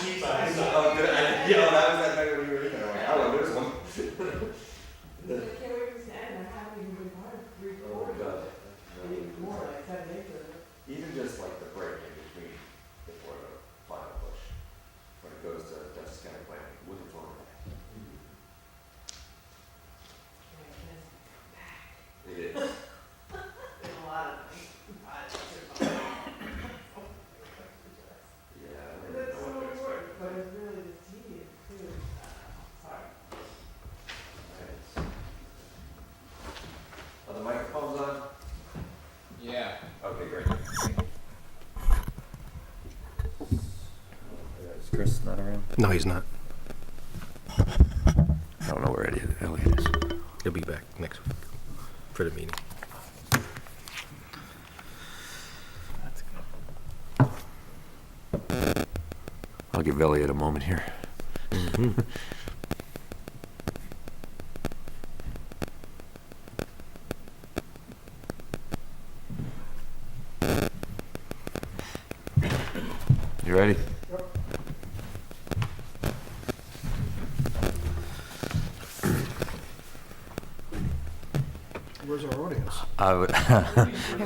sheet size. Oh, good. That was that night when we were in there. I'm like, oh, there's one. I can't wait for this to end, I haven't even been part of Oh my God. Maybe more, like 7 acres. Even just like the break in between before the final push, when it goes to Dutchess County Planning, wouldn't throw it. It is. There's a lot of Yeah, I don't That's know so what to work, expect. but it's really just tedious too. Sorry. Are the microphones on? Yeah. Okay, great. Is Chris not around? No, he's not. I don't know where Elliot is. He'll be back next week for the meeting. I'll give Elliot a moment here. You ready? Where's our audience?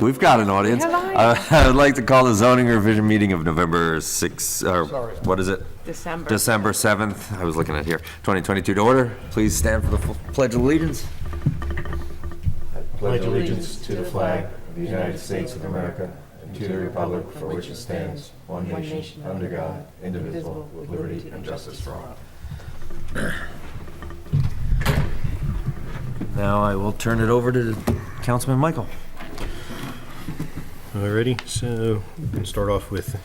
We've got an audience. I would like to call the zoning revision meeting of November 6th, or Sorry. what is it? December. December 7th, I was looking at here, 2022 to order. Please stand for the Pledge of Allegiance. Pledge allegiance to the flag of the United States of America and to the republic for which it stands, one nation, under God, indivisible, with liberty and justice for all. Now I will turn it over to Councilman Michael. Alrighty, so we can start off with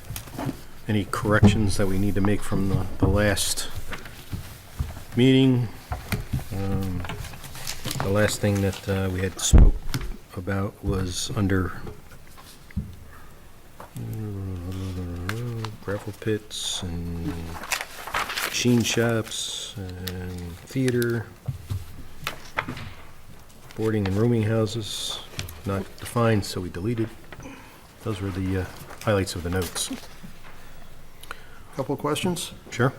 any corrections that we need to make from the last meeting. The last thing that we had spoke about was under gravel pits and machine shops and theater, boarding and rooming houses, not defined, so we deleted. Those were the highlights of the notes. Couple of questions. Sure.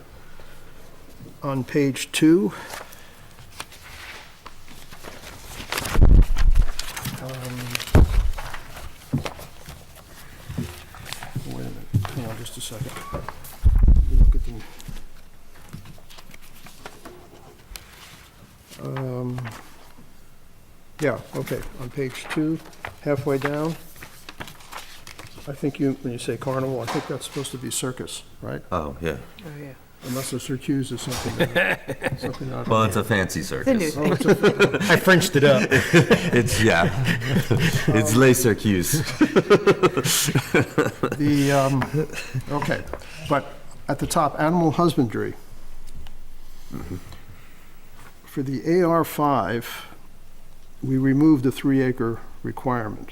On page 2, wait a minute, hang on just a second. Let me look at the... Yeah, okay, on page 2, halfway down, I think when you say carnival, I think that's supposed to be circus, right? Oh, yeah. Oh, yeah. Unless the circus is something not... Well, it's a fancy It's a new circus. thing. I Frenched it up. It's, yeah. It's Les Circus. Okay, but at the top, animal husbandry. For the AR5, we removed the 3-acre requirement.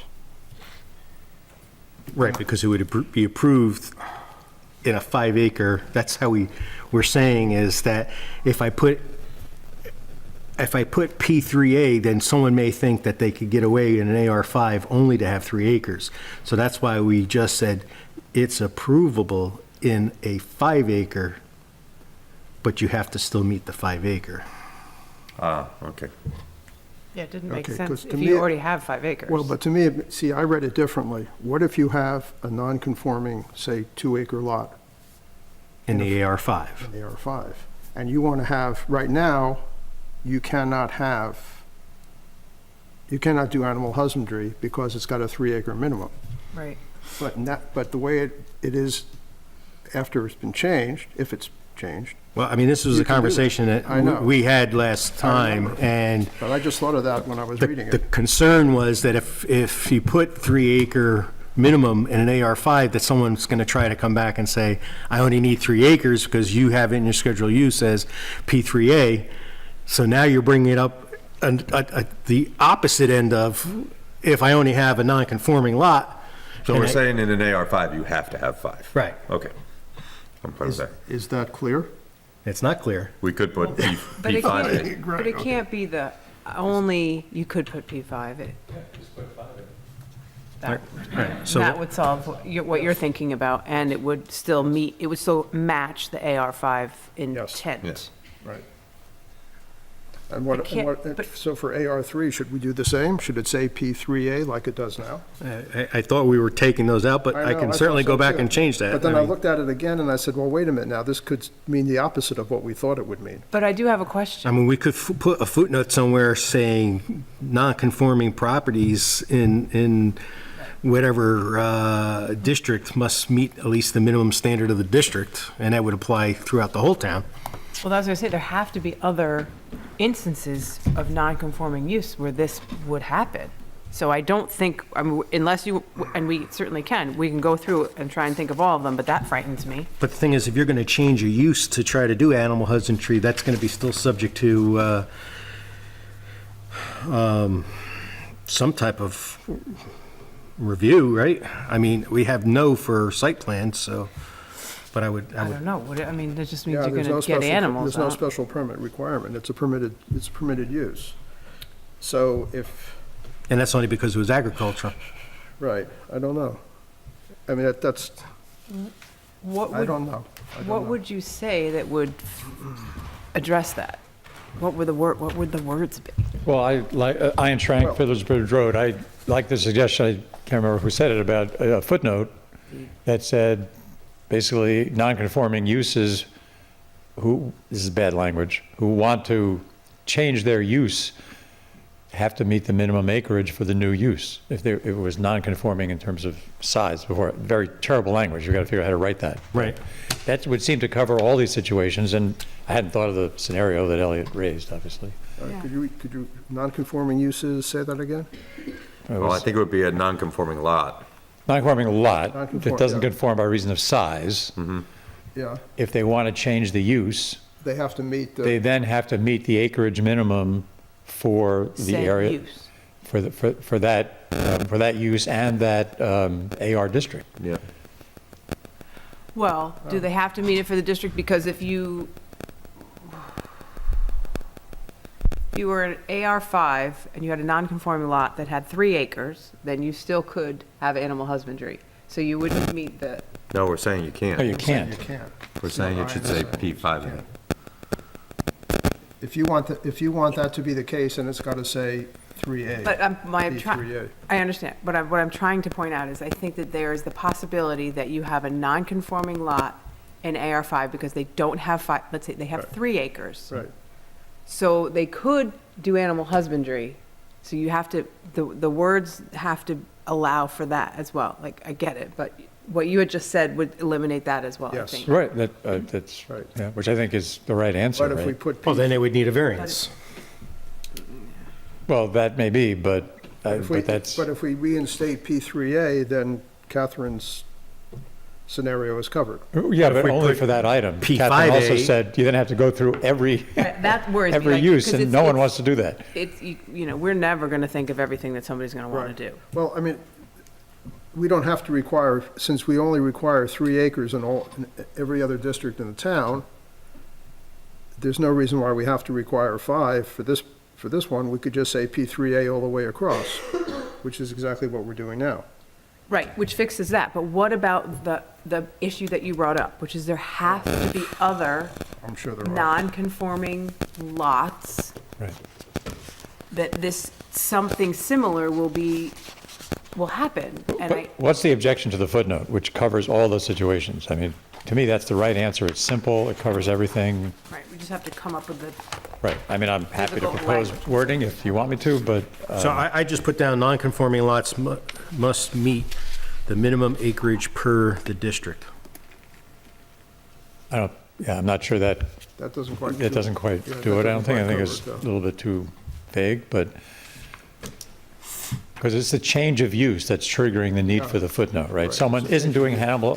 Right, because it would be approved in a 5-acre, that's how we're saying is that if I put P3A, then someone may think that they could get away in an AR5 only to have 3 acres. So that's why we just said it's approvable in a 5-acre, but you have to still meet the 5-acre. Ah, okay. Yeah, it didn't make Okay, sense 'cause to if me you it- already have 5 acres. Well, but to me, see, I read it differently. What if you have a non-conforming, say, 2-acre lot In the AR5. in the AR5, and you want to have, right now, you cannot do animal husbandry because it's got a 3-acre minimum. Right. But the way it is after it's been changed, if it's changed, Well, I mean, this was You a can do it. conversation that I know. we had last time, remember. and but I just thought of that when I was reading the it. concern was that if you put 3-acre minimum in an AR5, that someone's going to try to come back and say, I only need 3 acres because you have it in your schedule use as P3A. So now you're bringing it up the opposite end of if I only have a non-conforming lot. So and we're I- saying in an AR5, you have to have 5? Right. Okay. I'm fine with that. Is that clear? It's not clear. We could put P5 But it in. can't, but it can't be the only, you could put P5. That So- that would solve what you're thinking about, and it would still match the AR5 intent. Yes. Right. And what, can't- but- so for AR3, should we do the same? Should it say P3A like it does now? I thought we were taking those out, but I I know, can I certainly thought so go back too. and change that. But then I I mean- looked at it again and I said, well, wait a minute now, this could mean the opposite of what we thought it would mean. But I do have a I question. mean, we could put a footnote somewhere saying non-conforming properties in whatever district must meet at least the minimum standard of the district, and that would apply throughout the whole town. Well, that's what I say, there have to be other instances of non-conforming use where this would happen. So I don't think, I mean, unless you, and we certainly can, we can go through and try and think of all of them, but that frightens me. But the thing is, if you're going to change your use to try to do animal husbandry, that's going to be still subject to some type of review, right? I mean, we have no for site plans, so, but I would, I don't know, I mean, that just means Yeah, you're there's no gonna get special- animals There's no out. special permit requirement. It's permitted use. So if, and that's only because it was agricultural. right, I don't know. I mean, that's, What I would, don't know. I don't what know. would you say that would address that? What would the words be? Well, Ian Schrank, Well- Fiddler's Bridge Road, I like the suggestion, I can't remember who said it, about a footnote that said, basically, non-conforming uses who, this is bad language, who want to change their use have to meet the minimum acreage for the new use, if it was non-conforming in terms of size before. Very terrible language, you've got to figure out how to write that. Right. That would seem to cover all these situations, and I hadn't thought of the scenario that Elliot raised, obviously. Could you, non-conforming uses, say that again? Well, I think it would be a non-conforming lot. Non-conforming lot Non-conform- that doesn't yeah. conform by reason of size, Yeah, if they want to change the use, they have to meet they the, then have to meet the acreage minimum for the Said area, use. for that use and that AR district. Yeah. Well, do they have to meet it for the district? Because if you were an AR5 and you had a non-conforming lot that had 3 acres, then you still could have animal husbandry. So you wouldn't meet the, No, we're saying you No, you can't. you can't. can't. We're saying it should say P5A. If you want, if you want that to be the case, then it's got to say 3A. but P3A. I understand. What I'm trying to point out is I think that there is the possibility that you have a non-conforming lot in AR5 because they don't have 5, let's say they have 3 acres. Right. So they could do animal husbandry, so you have to, the words have to allow for that as well. Like, I get it, but what you had just said would eliminate that as well, I Yes. think. Right, that's, Right. yeah, which I think is the right answer, But if we right? put, Well, then they would need a variance. Well, that may be, but if we, that's, but if we reinstate P3A, then Catherine's scenario is covered. yeah, if but we only put for that item. P5A Catherine also said you then have to go through every That worries me. every like, use, 'cause and it's- no one it's- wants to do that. It's, you know, we're never going to think of everything that somebody's going to want Right. to do. Well, I mean, we don't have to require, since we only require 3 acres in every other district in the town, there's no reason why we have to require 5 for this one. We could just say P3A all the way across, which is exactly what we're doing now. Right, which fixes that. But what about the issue that you brought up, which is there have to be other I'm sure there are. non-conforming lots Right. that this, something similar will happen. And I, But what's the objection to the footnote, which covers all those situations? I mean, to me, that's the right answer. It's simple, it covers everything. right, we just have to come up with the, Right, I mean, I'm happy to Difficult propose language. wording if you want me to, but So I just put down non-conforming lots must meet the minimum acreage per the district. I don't, yeah, I'm not sure that, That doesn't quite. it doesn't quite Yeah, do that it. I don't think, I doesn't think quite it's cover it, a little bit too vague, but, because it's the change of use that's triggering the need for the footnote, right? Right. Someone isn't doing animal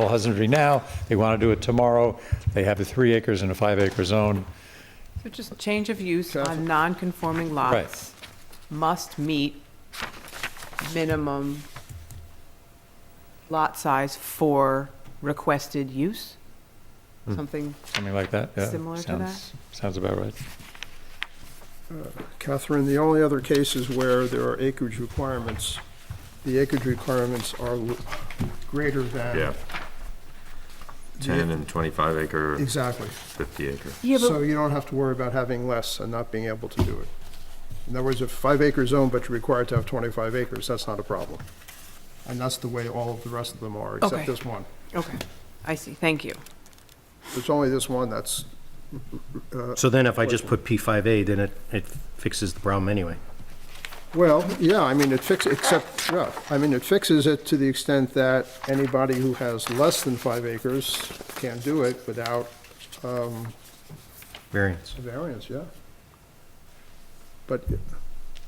husbandry now, they want to do it tomorrow, they have the 3 acres in a 5-acre zone. so just change of use Catherine? on non-conforming lots must meet minimum lot size for requested use? Something, Something like that, yeah. Similar to Sounds about right. Catherine, the only other cases where there are acreage requirements the acreage requirements are greater than. Yeah. 10 and 25 acre, Exactly. 50 acre. Yeah, So you don't have to worry about having less and not being able to do it. In other words, if 5 acre zone, but you're required to have 25 acres, that's not a problem. And that's the way all of the rest of them are, Okay. except this one. Okay, I see, thank you. It's only this one that's, So then if I just put P5A, then it fixes the problem anyway. well, yeah, I mean, it fixes it to the extent that anybody who has less than 5 acres can do it without Variance. a variance, yeah. But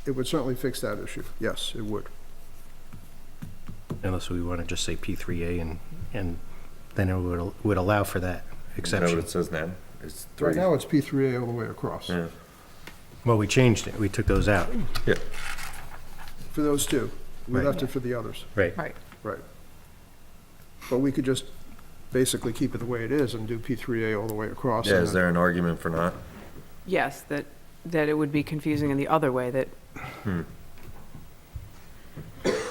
it would certainly fix that issue, yes, it would. Unless we want to just say P3A and then it would allow for that Is that what exception. it says now? It's Right 3. now, it's P3A all the way across, Yeah. Well, we changed it. We took those out. Yeah. for those two. We Right. left it for the others, Right. Right, right. But we could just basically keep it the way it is and do P3A all the way across. Yeah, and is then- there an argument for not? yes, that it would be confusing in the other way, that,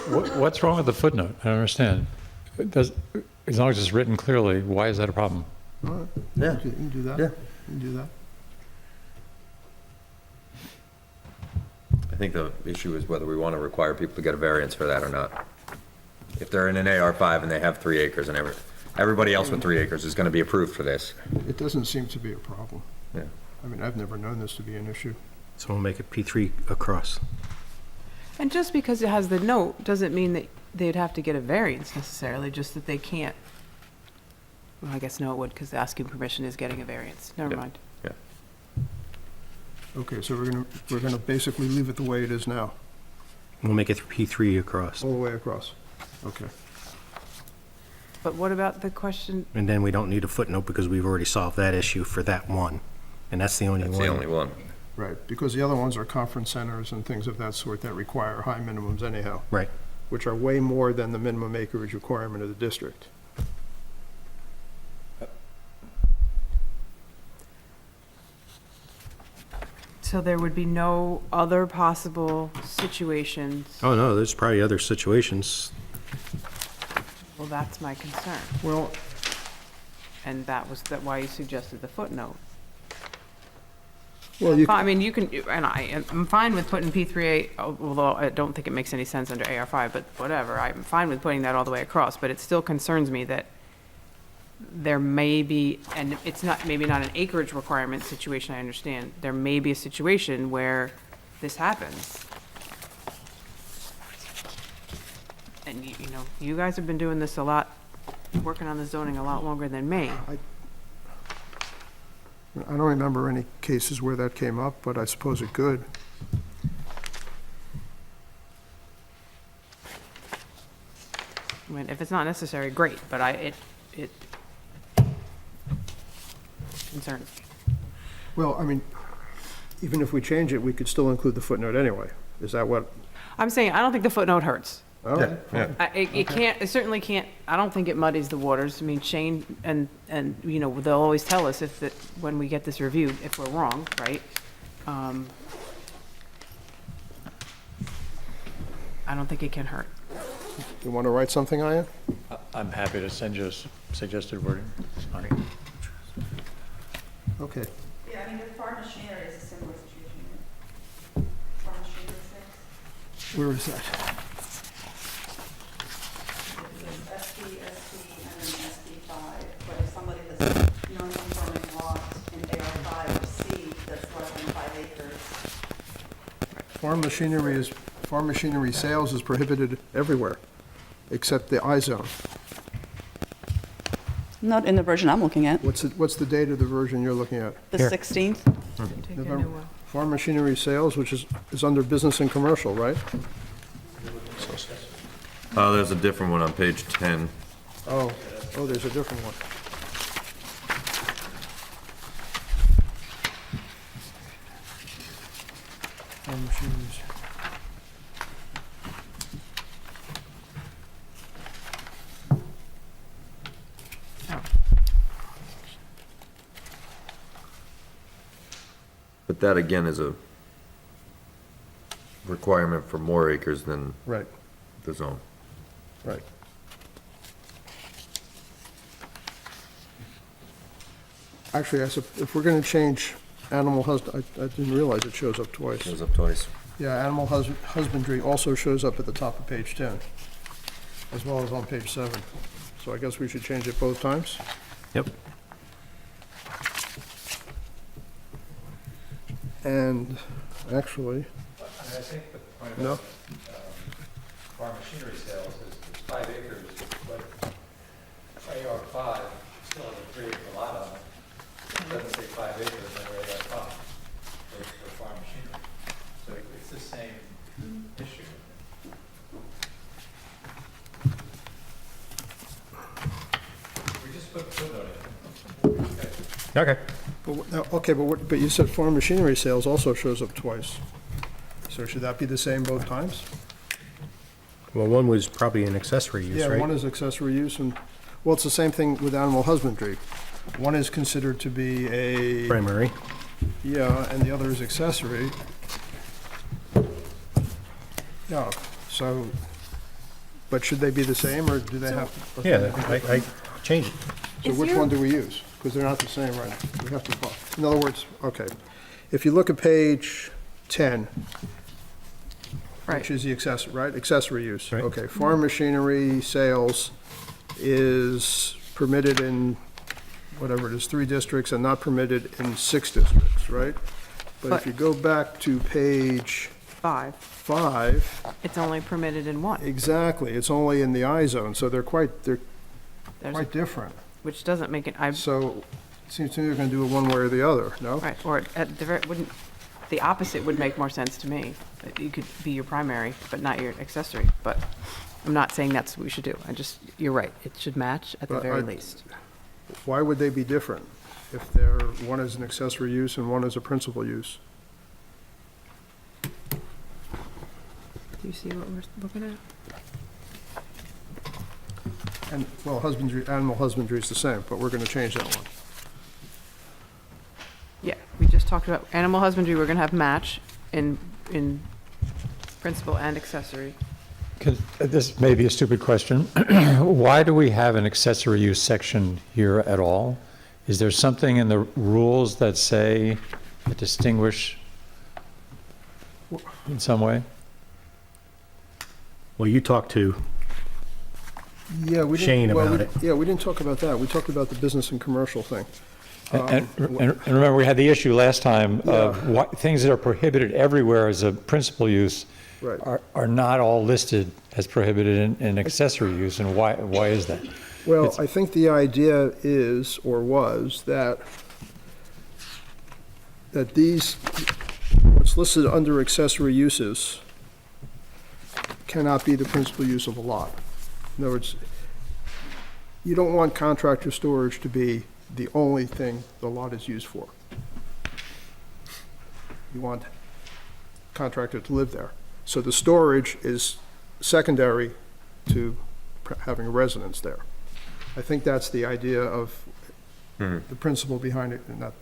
What's wrong with the footnote? I don't understand. It does, as long as it's written clearly, why is that a problem? All right, Yeah. you can do that. Yeah. You can do that. I think the issue is whether we want to require people to get a variance for that or not. If they're in an AR5 and they have 3 acres and everybody else with 3 acres is going to be approved for this. It doesn't seem to be a problem. Yeah. I mean, I've never known this to be an issue. So we'll make it P3 across. and just because it has the note, doesn't mean that they'd have to get a variance necessarily, just that they can't. Well, I guess no, it would, because asking permission is getting a variance, never Yeah. mind. Okay, so we're gonna basically leave it the way it is now, We'll make it P3 across. all the way across. Okay. But what about the question, And then we don't need a footnote because we've already solved that issue for that one. And that's the only That's one. the only one. Right, because the other ones are conference centers and things of that sort that require high minimums anyhow, Right. which are way more than the minimum acreage requirement of the district. so there would be no other possible situations? Oh, no, there's probably other situations. Well, that's my concern, Well, and that was why you suggested the footnote. well, you, I mean, you can, and I'm fine with putting P3A, although I don't think it makes any sense under AR5, but whatever, I'm fine with putting that all the way across, but it still concerns me that there may be, and it's not, maybe not an acreage requirement situation, I understand, there may be a situation where this happens. And you know, you guys have been doing this a lot, working on the zoning a lot longer than me. I don't remember any cases where that came up, but I suppose it could. I mean, if it's not necessary, great, but it concerns me. Well, I mean, even if we change it, we could still include the footnote anyway. Is that what? I'm saying, I don't think the footnote hurts. All right. Yeah. It can't, it certainly can't, I don't think it muddies the waters. I mean, Shane and, you know, they'll always tell us if, when we get this reviewed, if we're wrong, right? I don't think it can hurt. You want to write something, Ian? I'm happy to send you suggested wording. It's fine. Okay. Yeah, I mean, with farm machinery is a similar situation. Right? Farm machinery sales. Where is that? It's SD, and then SD5, but if somebody has non-conforming lot in AR5 or C that's less than 5 acres, Farm machinery sales is prohibited everywhere, except the I zone. Not in the version I'm looking at, What's the date of the version you're looking at? the Here. 16th. Take a November. new one. Farm machinery sales, which is under business and commercial, right? Oh, there's a different one on page 10. Oh, there's a different one. Farm machineries. But that again is a requirement for more acres than Right. the zone. Right. Actually, if we're gonna change animal I didn't realize it shows up twice. Goes up twice. Yeah, animal husbandry also shows up at the top of page 10, as well as on page 7. So I guess we should change it both times? Yep. And actually, I think the point no, farm machinery sales is 5 acres, but AR5 still has a 3 acre lot on it. It doesn't say 5 acres under AR5 for farm machinery. So it's the same issue. We just put footnote in. Okay. but you said farm machinery sales also shows up twice. So should that be the same both times? Well, one was probably an accessory use, Yeah, right? one is accessory use and, well, it's the same thing with animal husbandry. One is considered to be a, Primary. yeah, and the other is accessory. Yeah, so, but should they be the same, or do they have? or can Yeah, they be I changed it. So Is which there- one do we use? Because they're not the same, right? We have to, in other words, okay. If you look at page 10, Right. which is the accessory, right? Accessory use. Right. Okay, farm machinery sales is permitted in, whatever it is, 3 districts and not permitted in 6 districts, right? But if But- you go back to page 5, 5, it's only permitted in 1, exactly, it's only in the I zone, so they're quite There's- different. which doesn't make it, So it seems to me they're going to do it one way or the other, no? right, or at the very, wouldn't, the opposite would make more sense to me. That you could be your primary, but not your accessory, but I'm not saying that's what we should do. You're right, it should match at the But very I- least. Why would they be different if one is an accessory use and one is a principal use? Do you see what we're looking at? And, well, animal husbandry is the same, but we're going to change that one. Yeah, we just talked about animal husbandry, we're gonna have match in principal and accessory. This may be a stupid question. Why do we have an accessory use section here at all? Is there something in the rules that say, that distinguish in some way? Well, you talked to, Yeah, we didn't. Shane well, about it. Yeah, we didn't talk about that. We talked about the business and commercial thing. And remember, we had the issue last time of things that are prohibited everywhere as a principal use Right. are not all listed as prohibited in accessory use, and why is that? Well, I think the idea is, or was, that these, what's listed under accessory uses cannot be the principal use of a lot. In other words, you don't want contractor storage to be the only thing the lot is used for. You want contractor to live there. So the storage is secondary to having a residence there. I think that's the idea of the principle behind it, and that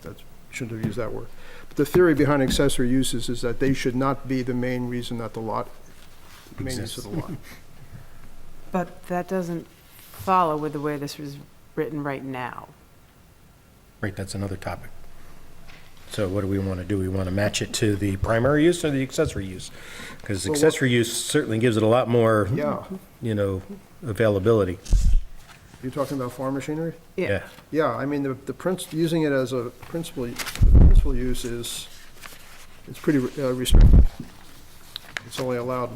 shouldn't have used that word. But the theory behind accessory uses is that they should not be the main reason that the lot, main use of the lot. But that doesn't follow with the way this is written right now. right, that's another topic. So what do we want to do? We want to match it to the primary use or the accessory use? Because Well, what- accessory use certainly gives it a lot more, Yeah. availability. You're talking about farm machinery? Yeah. Yeah, I mean, using it as a principal use it's pretty restricted. It's only allowed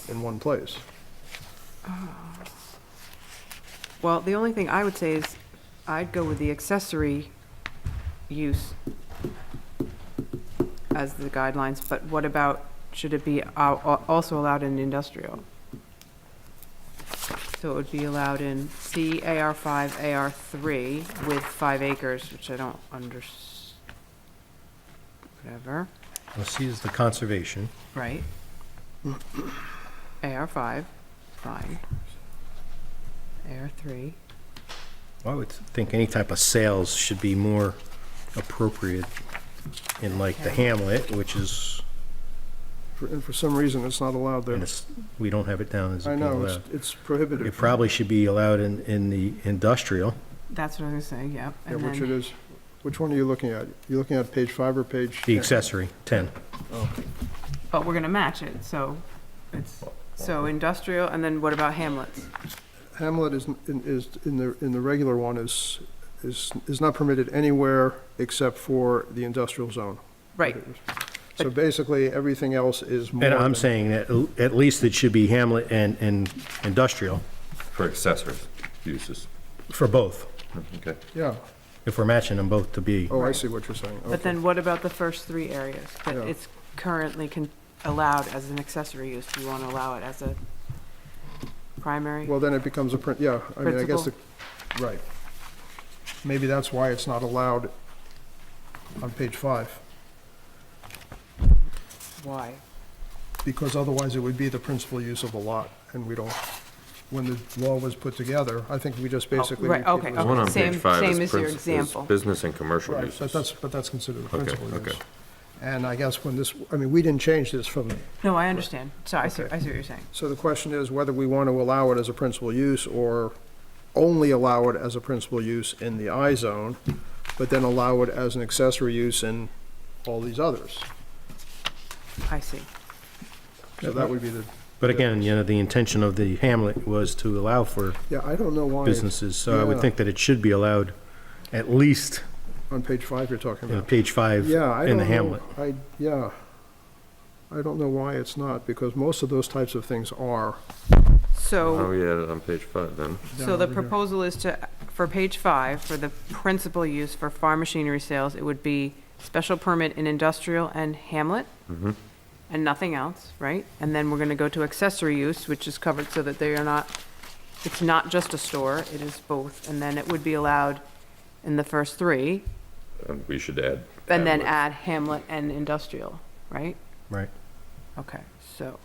in one place. Well, the only thing I would say is I'd go with the accessory use as the guidelines, but what about, should it be also allowed in industrial? So it would be allowed in C, AR5, AR3 with 5 acres, which I don't whatever, Well, C is the conservation. right? AR5, fine. AR3, I would think any type of sales should be more appropriate in like the Hamlet, which is And for some reason, it's not allowed there. And it's, we don't have it down as I being know, allowed. it's prohibited. It probably should be allowed in the industrial. That's what I was gonna say, yep. Yeah, And which it then, is. Which one are you looking at? You looking at page 5 or page? The accessory, 10. but we're gonna match it, so so industrial, and then what about Hamlet's? Hamlet is in the regular one is not permitted anywhere except for the industrial zone. Right, So basically, everything else is more And I'm than- saying that at least it should be Hamlet and industrial For accessory uses. for both, Okay. Yeah, if we're matching them both to be. oh, I see what you're saying. but Okay. then what about the first three areas? That Yeah. it's currently allowed as an accessory use, do you wanna allow it as a primary? Well, then it becomes yeah, I mean, I guess, Principal. right. Maybe that's why it's not allowed on page 5, Why? because otherwise it would be the principal use of the lot, and we don't, when the law was put together, I think we just basically. right, okay, it was- okay. One on Same- page 5 same is as your is example. business and commercial Right, uses. but that's considered the Okay, principal use. okay. And I guess when this, I mean, we didn't change this from, No, I understand, so I see Okay. what you're saying. so the question is whether we want to allow it as a principal use or only allow it as a principal use in the I zone, but then allow it as an accessory use in all these others. I see. So that would be the, But again, the intention of the Hamlet was to allow for yeah, I don't know why. businesses, so I would Yeah. think that it should be allowed at least On page 5 you're talking about. page 5 Yeah, I in don't the know. Hamlet. I don't know why it's not, because most of those types of things are. So. Oh, we had it on page 5 then. So down the over here. proposal is to, for page 5, for the principal use for farm machinery sales, it would be special permit in industrial and Hamlet, and nothing else, right? And then we're gonna go to accessory use, which is covered so that they are not, it's not just a store, it is both. And then it would be allowed in the first three, And we should add. and then Hamlet. add Hamlet and industrial, right? Right. Okay, so,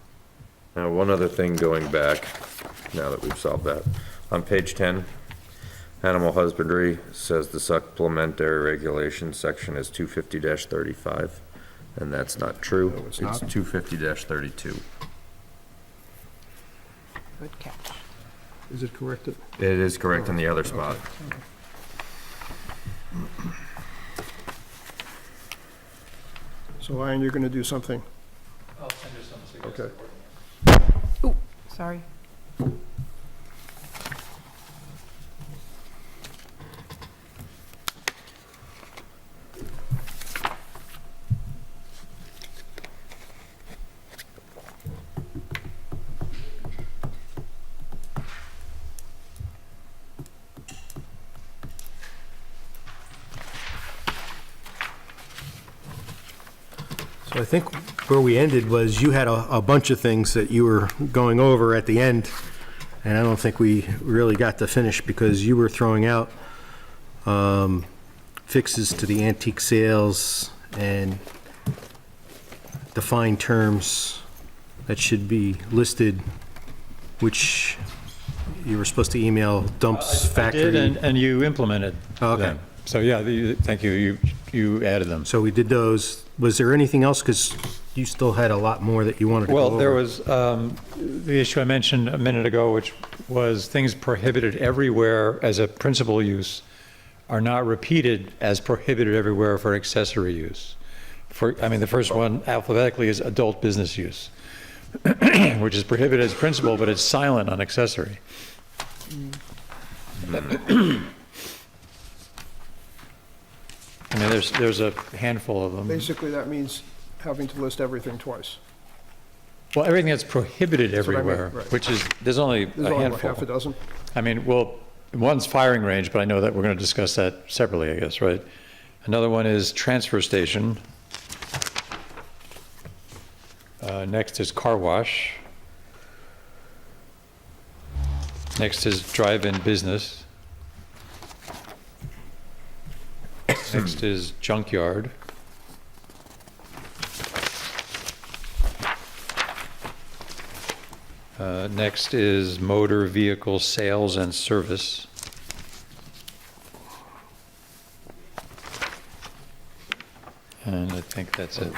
Now, one other thing going back, now that we've solved that. On page 10, animal husbandry says the supplementary regulation section is 250-35, and that's not true. No, it's not. 250-32. good catch. Is it corrected? It is correct in the other spot. So, Ian, you're going to do something? Okay. Sorry. So I think where we ended was you had a bunch of things that you were going over at the end, and I don't think we really got to finish because you were throwing out fixes to the antique sales and defined terms that should be listed, which you were supposed to email dumps I factory. did, and you implemented Okay. them. So, yeah, thank you, you added them. So we did those. Was there anything else? Because you still had a lot more that you wanted to go over. Well, there was the issue I mentioned a minute ago, which was things prohibited everywhere as a principal use are not repeated as prohibited everywhere for accessory use. The first one alphabetically is adult business use, which is prohibited as principal, but it's silent on accessory. There's a handful of them. Basically, that means having to list everything twice. Well, everything that's prohibited what I mean, everywhere, right. which is, there's only There's a only handful. half a dozen. One's firing range, but I know that we're going to discuss that separately, I guess, right? Another one is transfer station. Next is car wash. Next is drive-in business. Next is junkyard. Next is motor vehicle sales and service. And I think that's it.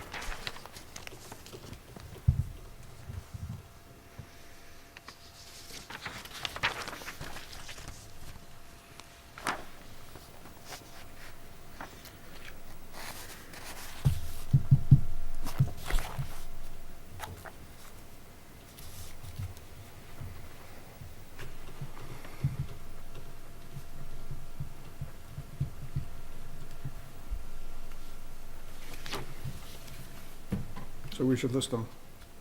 So we should list them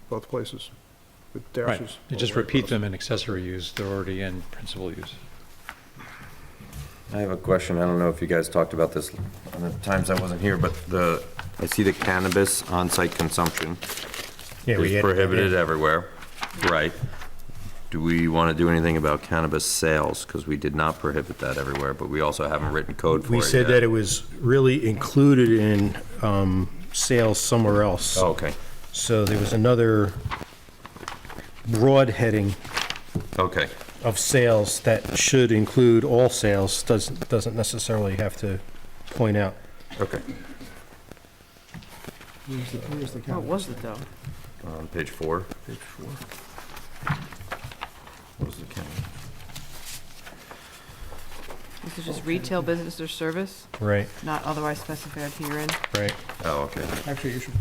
both places with Right, dashes. you just repeat them in accessory use, they're already in principal use. I have a question. I don't know if you guys talked about this on the times I wasn't here, but I see the cannabis on-site consumption Yeah, we is added that in. prohibited everywhere. Right. Do we want to do anything about cannabis sales? Because we did not prohibit that everywhere, but we also haven't written code for it We said yet. that it was really included in sales somewhere else. Oh, okay, So there was another broad heading okay. of sales that should include all sales, doesn't necessarily have to point out. Okay. Where's the What cannabis? was it, though? On page 4. Page 4. What was the count? This is just retail, business, or service, Right, not otherwise specified herein. right. Oh, okay. Actually, you should,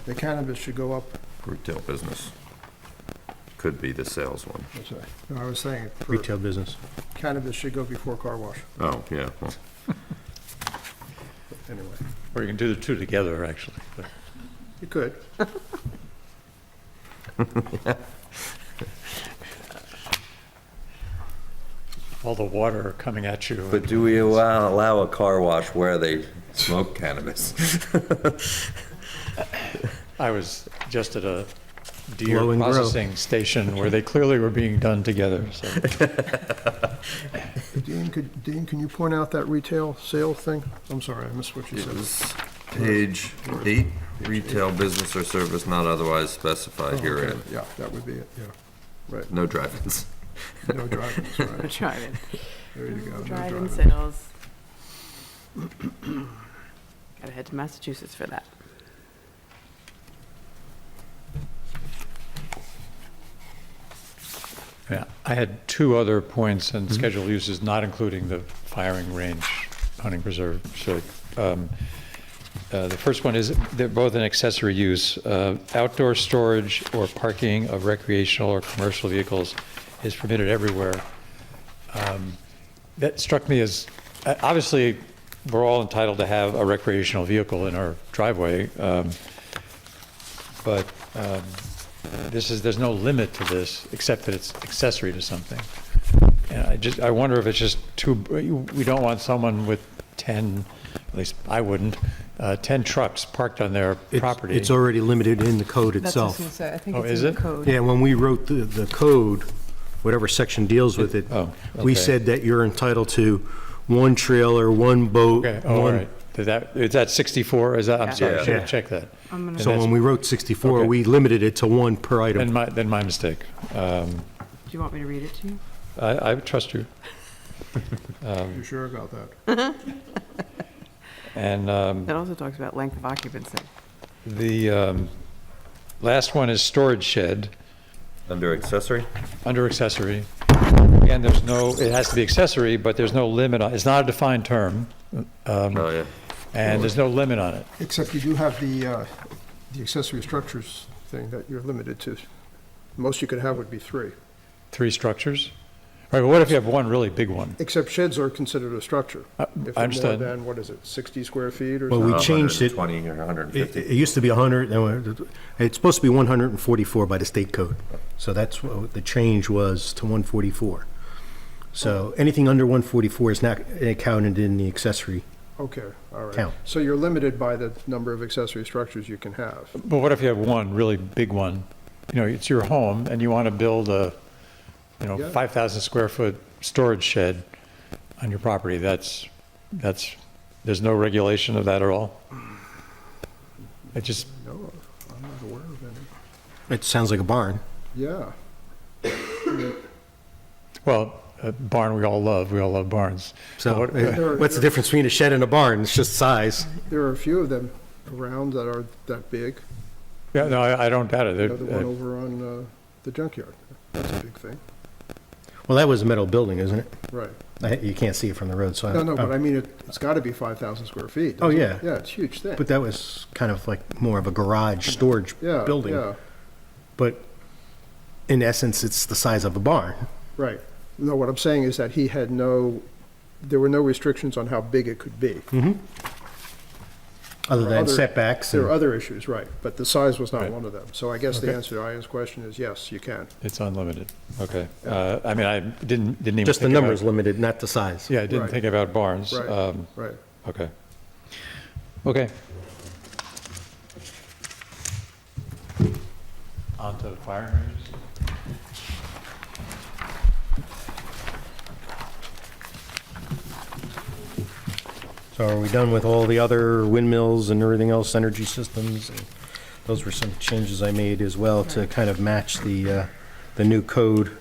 the cannabis should go up, Retail business. Could be the sales one. that's right. No, I was saying, for Retail business. cannabis should go before car wash, Oh, yeah. Well, anyway. Or you can do the two together, actually. but- You could. All the water coming at you. But do we allow a car wash where they smoke cannabis? I was just at a deer Blow and grow. processing station where they clearly were being done together, so. Dean, can you point out that retail sale thing? I'm sorry, I missed what you It said. was page 8, retail business or service not otherwise specified Oh, okay. herein. Yeah, that would be it, yeah. Right, No drive-ins. no driving, right. Drive-in. There you go. no Drive-in driving. sales. Gotta head to Massachusetts for that. Yeah, I had two other points in scheduled uses, not including the firing range, hunting preserve. So, the first one is, they're both an accessory use. Outdoor storage or parking of recreational or commercial vehicles is permitted everywhere. That struck me as, obviously, we're all entitled to have a recreational vehicle in our driveway, but there's no limit to this, except that it's accessory to something. And I wonder if it's just we don't want someone with 10, at least I wouldn't, 10 trucks parked on their property. It's already limited in the code That's what I was itself. gonna say. I think Oh, it's is in the it? code. Yeah, when we wrote the code, whatever section deals with it, Oh, we okay. said that you're entitled to one trailer, one boat, Okay, oh, all one. right. Is that 64? Is that, I'm sorry, I should Yeah. have checked that. I'm gonna, So And when we wrote 64, Okay. we limited it to one per item. Then my mistake. do you want me to read it to you? I trust you. You sure about that? And It also talks about length of occupancy. the last one is storage shed. Under accessory? Under accessory. Again, it has to be accessory, but there's no limit on, it's not a defined term, Oh, yeah. and there's no limit on it. Except you do have the accessory structures thing that you're limited to. Most you could have would be 3. 3 structures? All right, but what if you have one really big one? Except sheds are considered a structure. If I understand. they're more than, what is it, 60 square feet or Well, we something? changed it. 120 or It 150. it used to be 100, it's supposed to be 144 by the state code. So that's what the change was to 144. So anything under 144 is not counted in the accessory. Okay, all right. Count. So you're limited by the number of accessory structures you can have. But what if you have one really big one? You know, it's your home, and you want to build a, Yeah. 5,000 square foot storage shed on your property. That's, there's no regulation of that at all? It just, No, I'm not aware of any. It sounds like a barn. Yeah, well, a barn we all love barns. So What- what's the difference between a shed and a barn? It's just size. there are a few of them around that are that big. Yeah, no, I don't doubt it. You know, the one They're- over on the junkyard. That's a big thing. Well, that was a metal building, isn't it? Right. You can't see it from the road, so. No, but I mean, it's got to be 5,000 square feet. Oh, doesn't yeah. it? Yeah, it's a huge thing. But that was kind of like more of a garage storage Yeah, building. yeah, But in essence, it's the size of a barn. right. No, what I'm saying is that he had there were no restrictions on how big it could be. Other There are than other- setbacks. There are and- other issues, right, but the size was not Right. one of them. So I guess the Okay. answer to Ian's question is yes, you can. It's unlimited, okay. I mean, I didn't even Just the think number is about, limited, not the size. yeah, I didn't Right. think about barns. Right, right. Okay. Okay. On to the firing ranges. So are we done with all the other windmills and everything else, energy systems? And those were some changes I made as well to kind of match the new code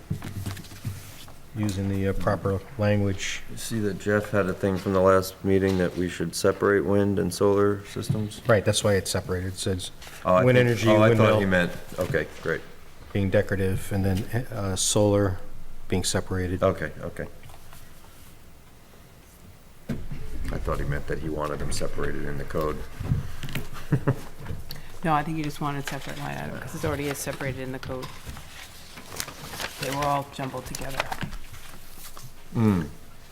using the proper language. You see that Jeff had a thing from the last meeting that we should separate wind and solar systems? Right, that's why it's separated. It says Oh, I wind think- energy, Oh, I thought windmill he meant, okay, great. being decorative, and then solar being separated. Okay, okay. I thought he meant that he wanted them separated in the code. No, I think you just wanted separate line item, because it already is separated in the code. They were all jumbled together.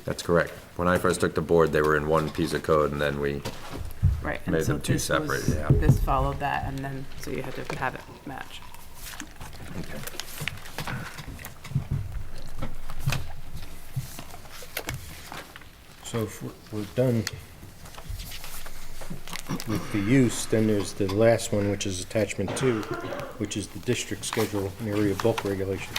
That's correct. When I first took the board, they were in one piece of code, and then we, Right. and Made so them two this was- separate, yeah. This followed that, and then, so you had to have it match. So if we're done with the use, then there's the last one, which is attachment 2, which is the district schedule and area bulk regulation.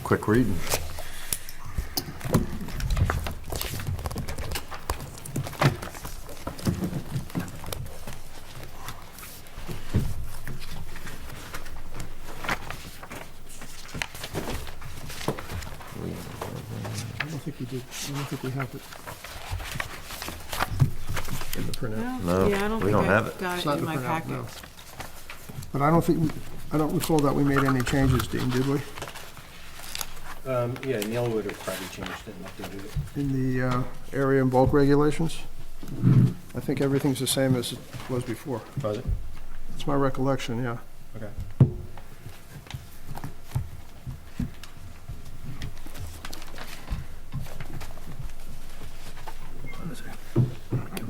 quick reading. I don't think we did, I don't think we have it in the printout. No, Yeah, I don't we think don't have I it. got It's it not in the my printout, packet. no. But I don't think, I don't recall that we made any changes, Dean, did we? Yeah, Neil would have probably changed it and updated it. In the area and bulk regulations? I think everything's the same as it was before. Was it? It's my recollection, yeah. Okay.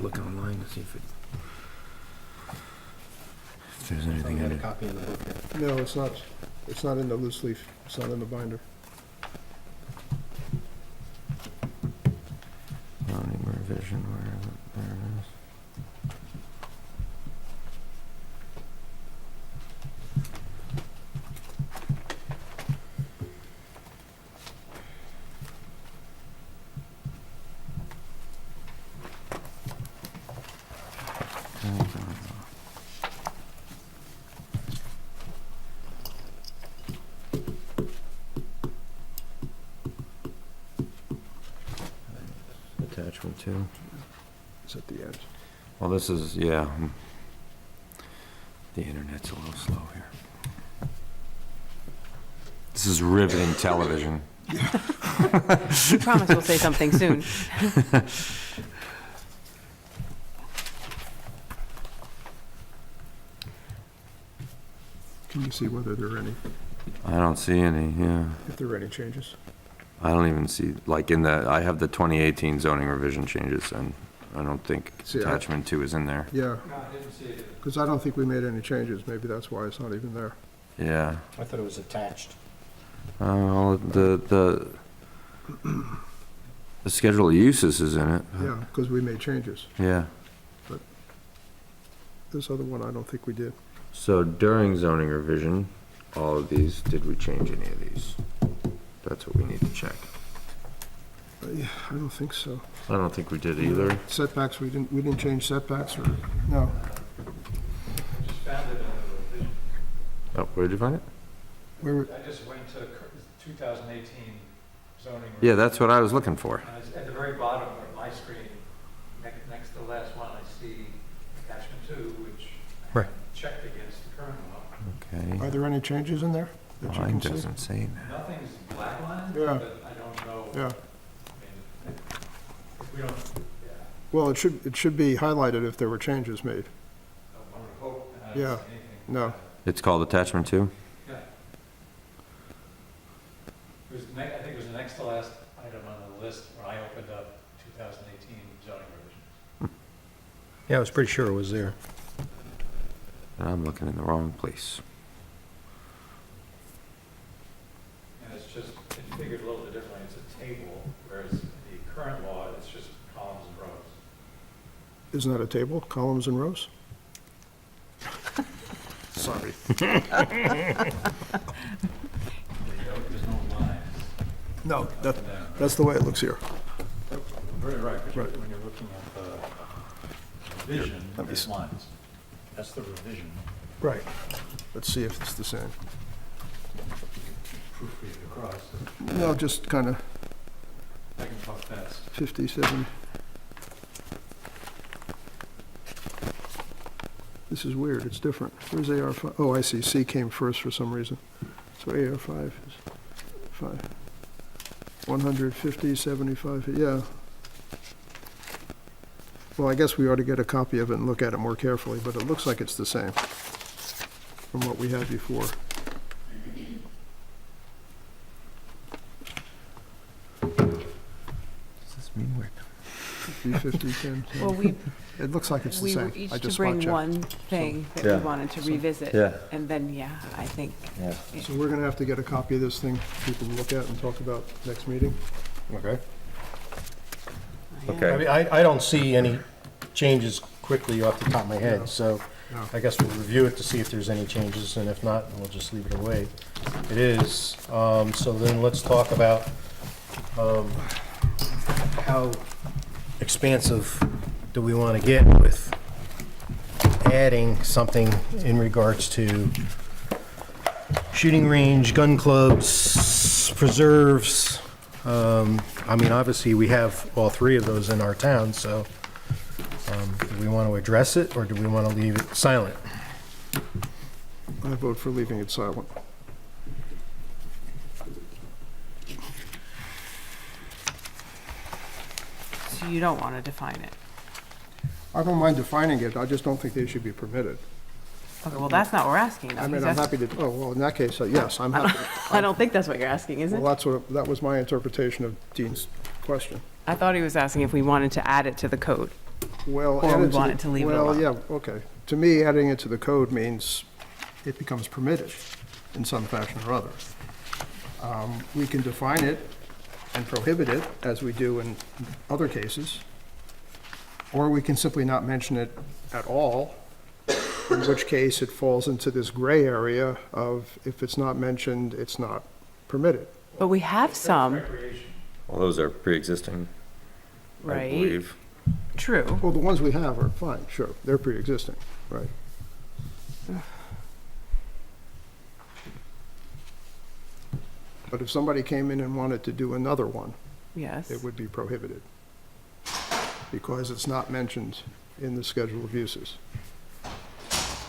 Look online to see if there's anything I in got a it. copy of the book. No, it's not in the loose leaf, it's not in the binder. Zoning revision, where is it? There it is. Attachment 2. It's at the end. Well, this is, yeah. The internet's a little slow here. This is riveting television. We promise we'll say something soon. Can you see whether there are any, I don't see any, yeah. if there are any changes? I don't even see, like in the, I have the 2018 zoning revision changes, and I don't think See, I- attachment 2 is in there. Yeah. Because I don't think we made any changes, maybe that's why it's not even there. Yeah. I thought it was attached. The schedule of uses is in it. Yeah, because we made changes. Yeah. This other one, I don't think we did. So during zoning revision, all of these, did we change any of these? That's what we need to check. Yeah, I don't think so. I don't think we did either. Setbacks, we didn't change setbacks, or, no. Oh, where did you find it? Where, I just went to 2018 zoning. Yeah, that's what I was looking for. At the very bottom of my screen, next to the last one, I see attachment 2, which I Right. checked against the current law. Okay. are there any changes in there that you Mine can see? doesn't say that. Nothing's blacklined, Yeah. but I don't know. Yeah, I mean, if we don't, yeah, well, it should be highlighted if there were changes made. I would hope not Yeah. anything. No. It's called attachment 2? Yeah. It was, I think it was the next to last item on the list when I opened up 2018 zoning revision. Yeah, I was pretty sure it was there. I'm looking in the wrong place. And it's just configured a little bit differently. It's a table, whereas the current law, it's just columns and rows. Isn't that a table, columns and rows? Sorry. There's no lines. No, that's the way it looks here. Very right, Right. because when you're looking at the revision, Let me there's see. lines. That's the revision. Right. Let's see if it's the same. Proofread it across. No, just kind of I can talk fast. 57. This is weird, it's different. Where's AR5? Oh, I see, C came first for some reason. So AR5 is 5. 150, 75, yeah. Well, I guess we ought to get a copy of it and look at it more carefully, but it looks like it's the same from what we had before. Does this mean we're 350, 10. Well, we It looks like it's the We were same. each I to just bring spot checked. one thing that Yeah. we wanted to revisit. Yeah. And then, yeah, I think, Yeah. So we're gonna have to get a copy of this thing, people to look at and talk about next meeting. Okay. Okay. I mean, I don't see any changes quickly off the top of my head, so No. I guess we'll review it to see if there's any changes, and if not, we'll just leave it away. It is, so then let's talk about how expansive do we want to get with adding something in regards to shooting range, gun clubs, preserves. I mean, obviously, we have all three of those in our town, so do we want to address it, or do we want to leave it silent? I vote for leaving it silent. so you don't want to define it. I don't mind defining it, I just don't think they should be permitted. Okay, well, that's not what we're asking. though, I mean, because I'm that's- happy to, oh, well, in that case, yes, I'm happy. I don't think that's what you're asking, is it? Well, that was my interpretation of Dean's question. I thought he was asking if we wanted to add it to the code. Well, Or add we it to want the- it to leave it Well, alone. yeah, okay. To me, adding it to the code means it becomes permitted in some fashion or other. We can define it and prohibit it, as we do in other cases, or we can simply not mention it at all, in which case it falls into this gray area of if it's not mentioned, it's not permitted. But we have some, Well, those are pre-existing, I right? believe. True. Well, the ones we have are fine, sure, they're pre-existing, right? But if somebody came in and wanted to do another one, Yes. it would be prohibited, because it's not mentioned in the schedule of uses.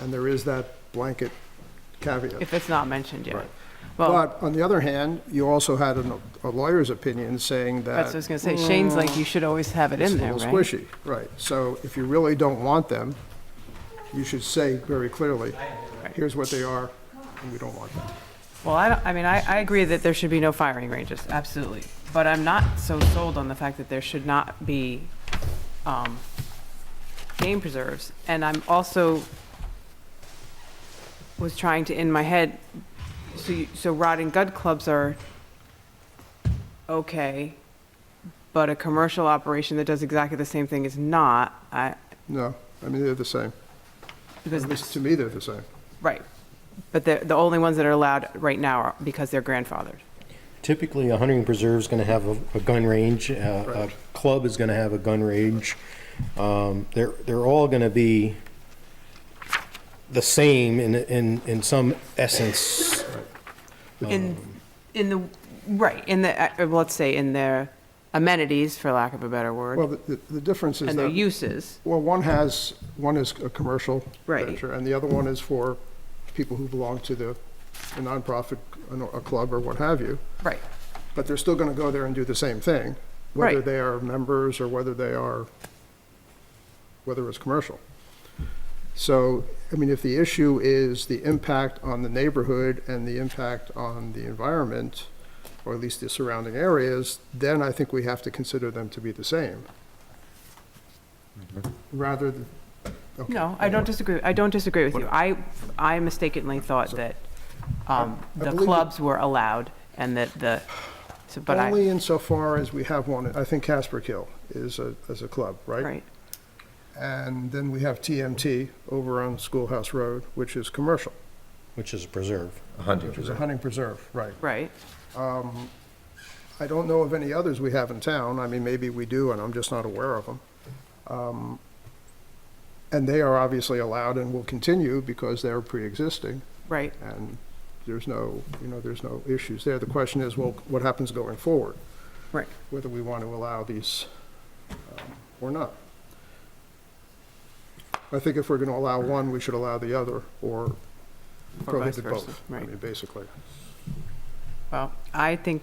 And there is that blanket caveat. If it's not mentioned yet. Right. Well, But on the other hand, you also had a lawyer's opinion saying that. that's what I was going to say. Shane's like, you should always have it It's in a there, little right? squishy, right. So if you really don't want them, you should say very clearly, here's what they are, and we don't want them. Well, I agree that there should be no firing ranges, absolutely. But I'm not so sold on the fact that there should not be game preserves. And I'm also was trying to, in my head, so rod and gun clubs are okay, but a commercial operation that does exactly the same thing is not, No, I mean, they're the same. because, At least to me, they're the same. right. But the only ones that are allowed right now are because they're grandfathered. Typically, a hunting preserve is going to have a gun range, a Right. club is going to have a gun range. They're all going to be the same in some essence. In the, right, in the, let's say, in their amenities, for lack of a better Well, word, the difference is and their that, uses. well, one is a commercial Right. venture, and the other one is for people who belong to a nonprofit, a club or what have you. Right. But they're still gonna go there and do the same thing, whether Right. they are members or whether it's commercial. So, I mean, if the issue is the impact on the neighborhood and the impact on the environment, or at least the surrounding areas, then I think we have to consider them to be the same. Rather than, okay. No, I don't disagree. I don't disagree with you. I mistakenly thought that the believe clubs were allowed and that but Only insofar as we have one, I think Casper Kill is a club, right? right, And then we have TMT over on Schoolhouse Road, which is commercial, Which is a preserve. Hunting which is a preserve. hunting preserve, right. right. I don't know of any others we have in town. I mean, maybe we do, and I'm just not aware of them. And they are obviously allowed and will continue because they're pre-existing, Right. and there's no, there's no issues there. The question is, well, what happens going forward? Right. Whether we want to allow these or not. I think if we're going to allow one, we should allow the other, or Or vice prohibit versa, both. I right. mean, basically. Well, I think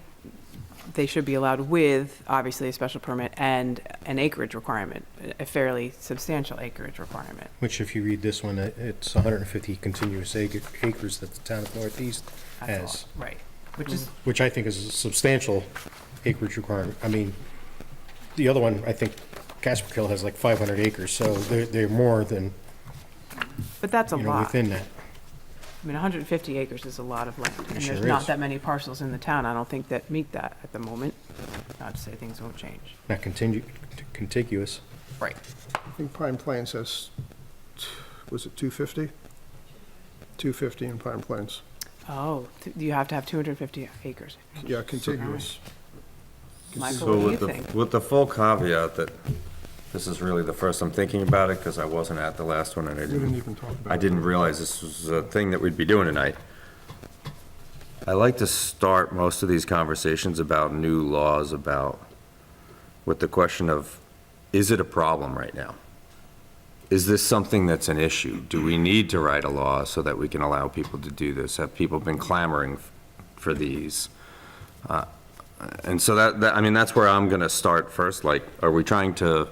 they should be allowed with, obviously, a special permit and an acreage requirement, a fairly substantial acreage requirement. Which if you read this one, it's 150 continuous acres that the town of Northeast That's has, all. Right, which is, which I think is a substantial acreage requirement. I mean, the other one, I think Casper Kill has like 500 acres, so they're more than, but that's a lot. within that. I mean, 150 acres is a lot of land, and sure there's not is. that many parcels in the town, I don't think, that meet that at the moment. Not to say things won't change. Not contiguous. Right. I think Pine Plains has, was it 250? 250 in Pine Plains. Oh, you have to have 250 acres. Yeah, contiguous. Michael, So what do you with the, think? with the full caveat that this is really the first I'm thinking about it, because I wasn't at the last one and We didn't even talk about it. I didn't realize this was a thing that we'd be doing tonight. I like to start most of these conversations about new laws with the question of, is it a problem right now? Is this something that's an issue? Do we need to write a law so that we can allow people to do this? Have people been clamoring for these? And so I mean, that's where I'm gonna start first. Like, are we trying to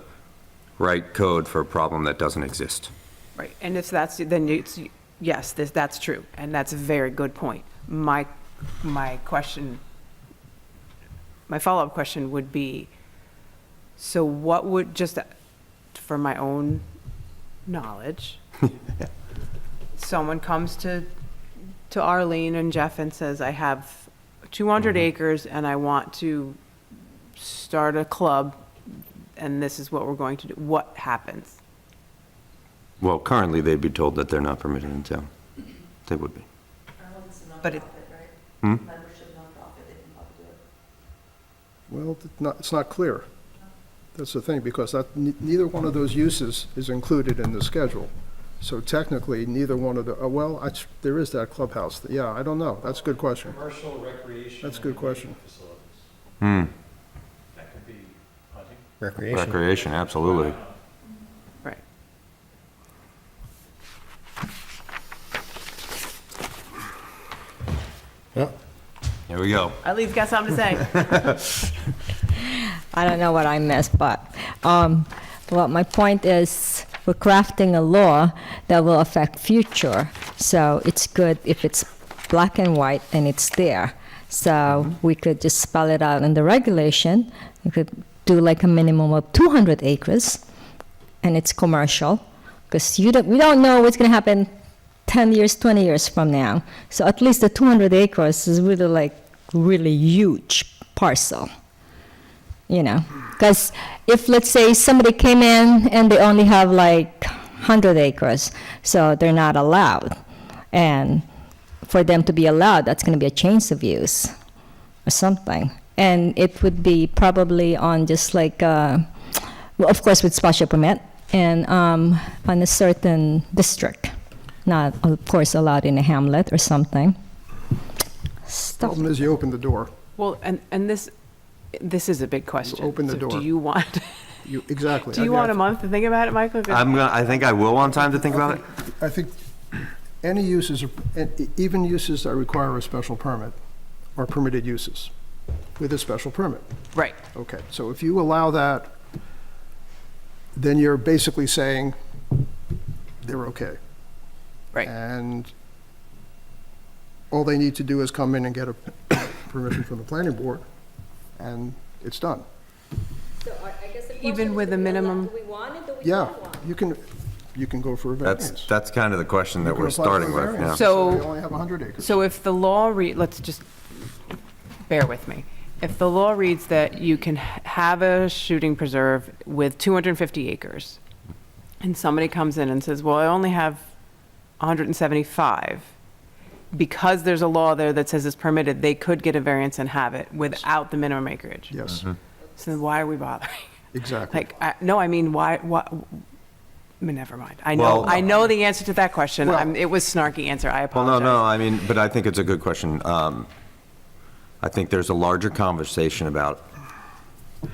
write code for a problem that doesn't exist? Right, and if that's, then it's, yes, that's true, and that's a very good point. My question, my follow-up question would be, so what would, just for my own knowledge, someone comes to Arlene and Jeff and says, I have 200 acres and I want to start a club, and this is what we're going to do. What happens? Well, currently, they'd be told that they're not permitted in town. They would be. But it- Membership nonprofit, they can probably do it. Well, it's not clear. That's the thing, because neither one of those uses is included in the schedule. So technically, neither one of the, there is that clubhouse. Yeah, I don't know. That's a good question. Commercial, recreation. That's a good question. Hmm, That could be hunting. Recreation. recreation, absolutely. Right. Well, Here we go. At least got something to say. I don't know what I missed, but my point is we're crafting a law that will affect future. So it's good if it's black and white and it's there. So we could just spell it out in the regulation. We could do like a minimum of 200 acres, and it's commercial, because we don't know what's going to happen 10 years, 20 years from now. So at least the 200 acres is really huge parcel. Because if, let's say, somebody came in and they only have like 100 acres, so they're not allowed. And for them to be allowed, that's going to be a change of use or something. And it would be probably on just like, well, of course, with special permit and on a certain district. Not, of course, allowed in a hamlet or something. Stuff. Problem is, you open the door. Well, and this is a big question. open the So door. Do you want, Exactly. do you want a month to think about it, Michael? 'Cause I think I will want time to think about it. I think any uses, even uses that require a special permit are permitted uses with a special permit. Right, Okay, so if you allow that, then you're basically saying they're okay. right. And all they need to do is come in and get permission from the planning board, and it's done. So I guess the Even with a minimum- Do we want it, do we Yeah, don't want it? you can go for a variance. That's kind of the question that You can we're apply for a starting with, yeah. variance. So- You only have 100 acres. So if the law let's just bear with me. If the law reads that you can have a shooting preserve with 250 acres, and somebody comes in and says, well, I only have 175, because there's a law there that says it's permitted, they could get a variance and have it without the minimum acreage. Yes, So then why are we bothering? exactly. No, I mean, why, never mind. Well- I know the answer to that question. Well- It was snarky answer, I Well, apologize. no, I mean, but I think it's a good question. I think there's a larger conversation about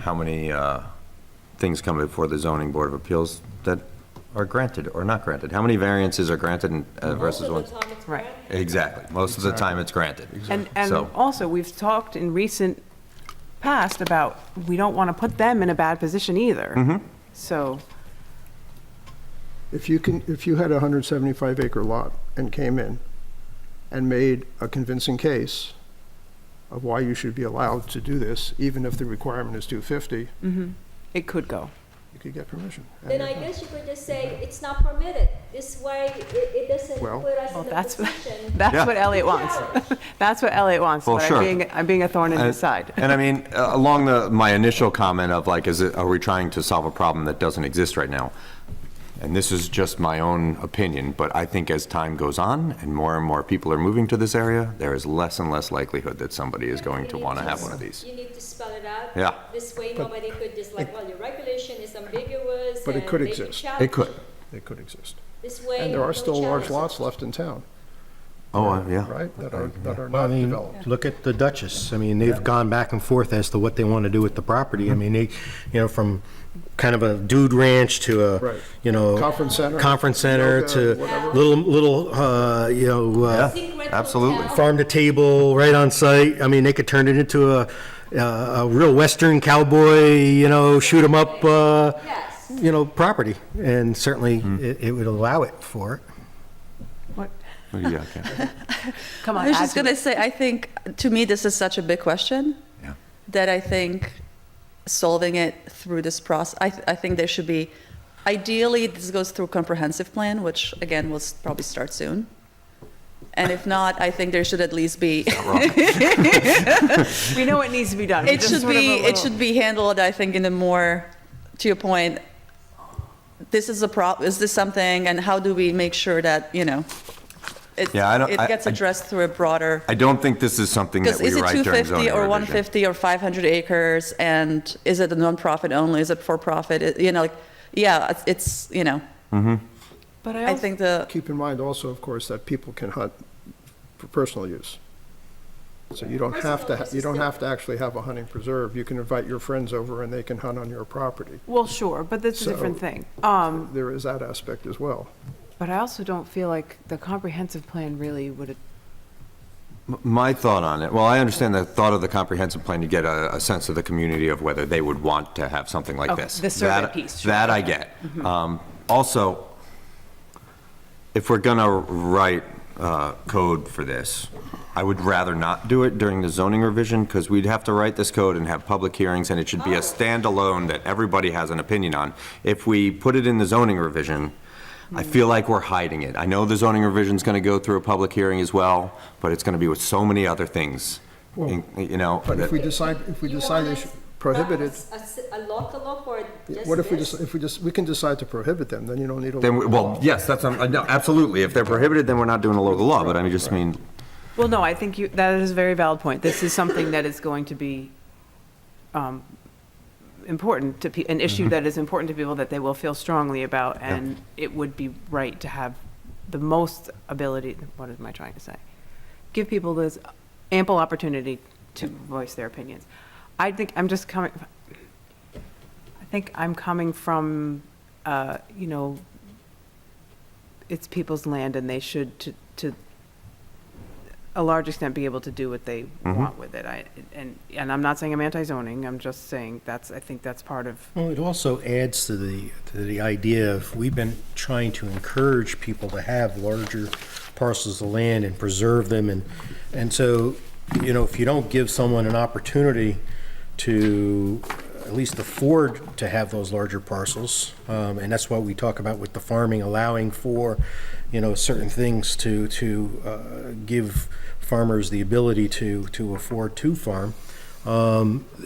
how many things come before the zoning board of appeals that are granted or not granted. How many variances are granted versus ones? Right. Exactly. Most of the time it's granted. And So- also, we've talked in recent past about, we don't want to put them in a bad position either. So, If you had a 175 acre lot and came in and made a convincing case of why you should be allowed to do this, even if the requirement is 250, it could go. you could get permission. And Then I it- guess you could just say, it's not permitted. This way, it doesn't Well- put us Well, in a that's, position. that's Yeah. what Elliot wants. That's what Elliot wants. Well, but sure. I'm being a thorn in his side. And I mean, along my initial comment of like, are we trying to solve a problem that doesn't exist right now? And this is just my own opinion, but I think as time goes on and more people are moving to this area, there is less and less likelihood that somebody is going to want to have one of these. You need to spell it out. Yeah. This way, nobody could just like, well, your regulation is ambiguous. But it and could they can exist. challenge It could. It could exist. This way. And there are no still large challenge. lots left in town, Oh, yeah. right, that are Well, I not mean, developed. look at the Duchess. I mean, they've gone back and forth as to what they want to do with the property. I mean, they, from kind of a dude ranch to a, Right. conference Conference center. center to Yoga, whatever. little, Secret absolutely. hotel. farm to table right on site. I mean, they could turn it into a real Western cowboy, shoot 'em up, Yes. property. And certainly it would allow it for it. What? What do you got, Ken? Come on, I was add just to going to it. say, I think, to me, this is such a big question Yeah. that I think solving it through this process, I think there should be, ideally, this goes through comprehensive plan, which again, will probably start soon. And if not, I think there should at least be, We know it needs to be done. it Just should sort of a be, little- it should be handled, I think, in a more, to your point, this is is this something, and how do we make sure that, it Yeah, I don't- it gets I- addressed through a broader. I don't think this is something that Because we is it write during 250 zoning or revision. 150 or 500 acres, and is it a nonprofit only, is it for profit? It's, But I think the, Keep in mind also, of course, that people can hunt for personal use. So you don't have to, you don't have to actually have a hunting preserve. You can invite your friends over and they can hunt on your property. Well, sure, but that's a different So- thing. There is that aspect as well. But I also don't feel like the comprehensive plan really would, My thought on it, well, I understand the thought of the comprehensive plan, you get a sense of the community of whether they would want to have something like Okay, this. the survey That- piece, sure. That I get. Also, if we're gonna write code for this, I would rather not do it during the zoning revision, because we'd have to write this code and have public hearings, and it should be a standalone that everybody has an opinion on. If we put it in the zoning revision, I feel like we're hiding it. I know the zoning revision's gonna go through a public hearing as well, but it's gonna be with so many other things, Well, But that- if we decide they should prohibit it, A local law for just what if we this? we can decide to prohibit them, then you don't need a Then, local well, law. yes, that's, no, absolutely. If they're prohibited, then we're not doing a local law, but I just mean, well, no, I think that is a very valid point. This is something that is going to be important to, an issue that is important to people that they will feel strongly about, and it would be right to have the most ability, what am I trying to say? Give people this ample opportunity to voice their opinions. I think I'm coming from, it's people's land, and they should, to a large extent, be able to do what they want with it. And I'm not saying I'm anti-zoning, I'm just saying I think that's part of, Well, it also adds to the idea of, we've been trying to encourage people to have larger parcels of land and preserve them, and so you know, if you don't give someone an opportunity to at least afford to have those larger parcels, and that's what we talk about with the farming, allowing for, you know, certain things to give farmers the ability to afford to farm,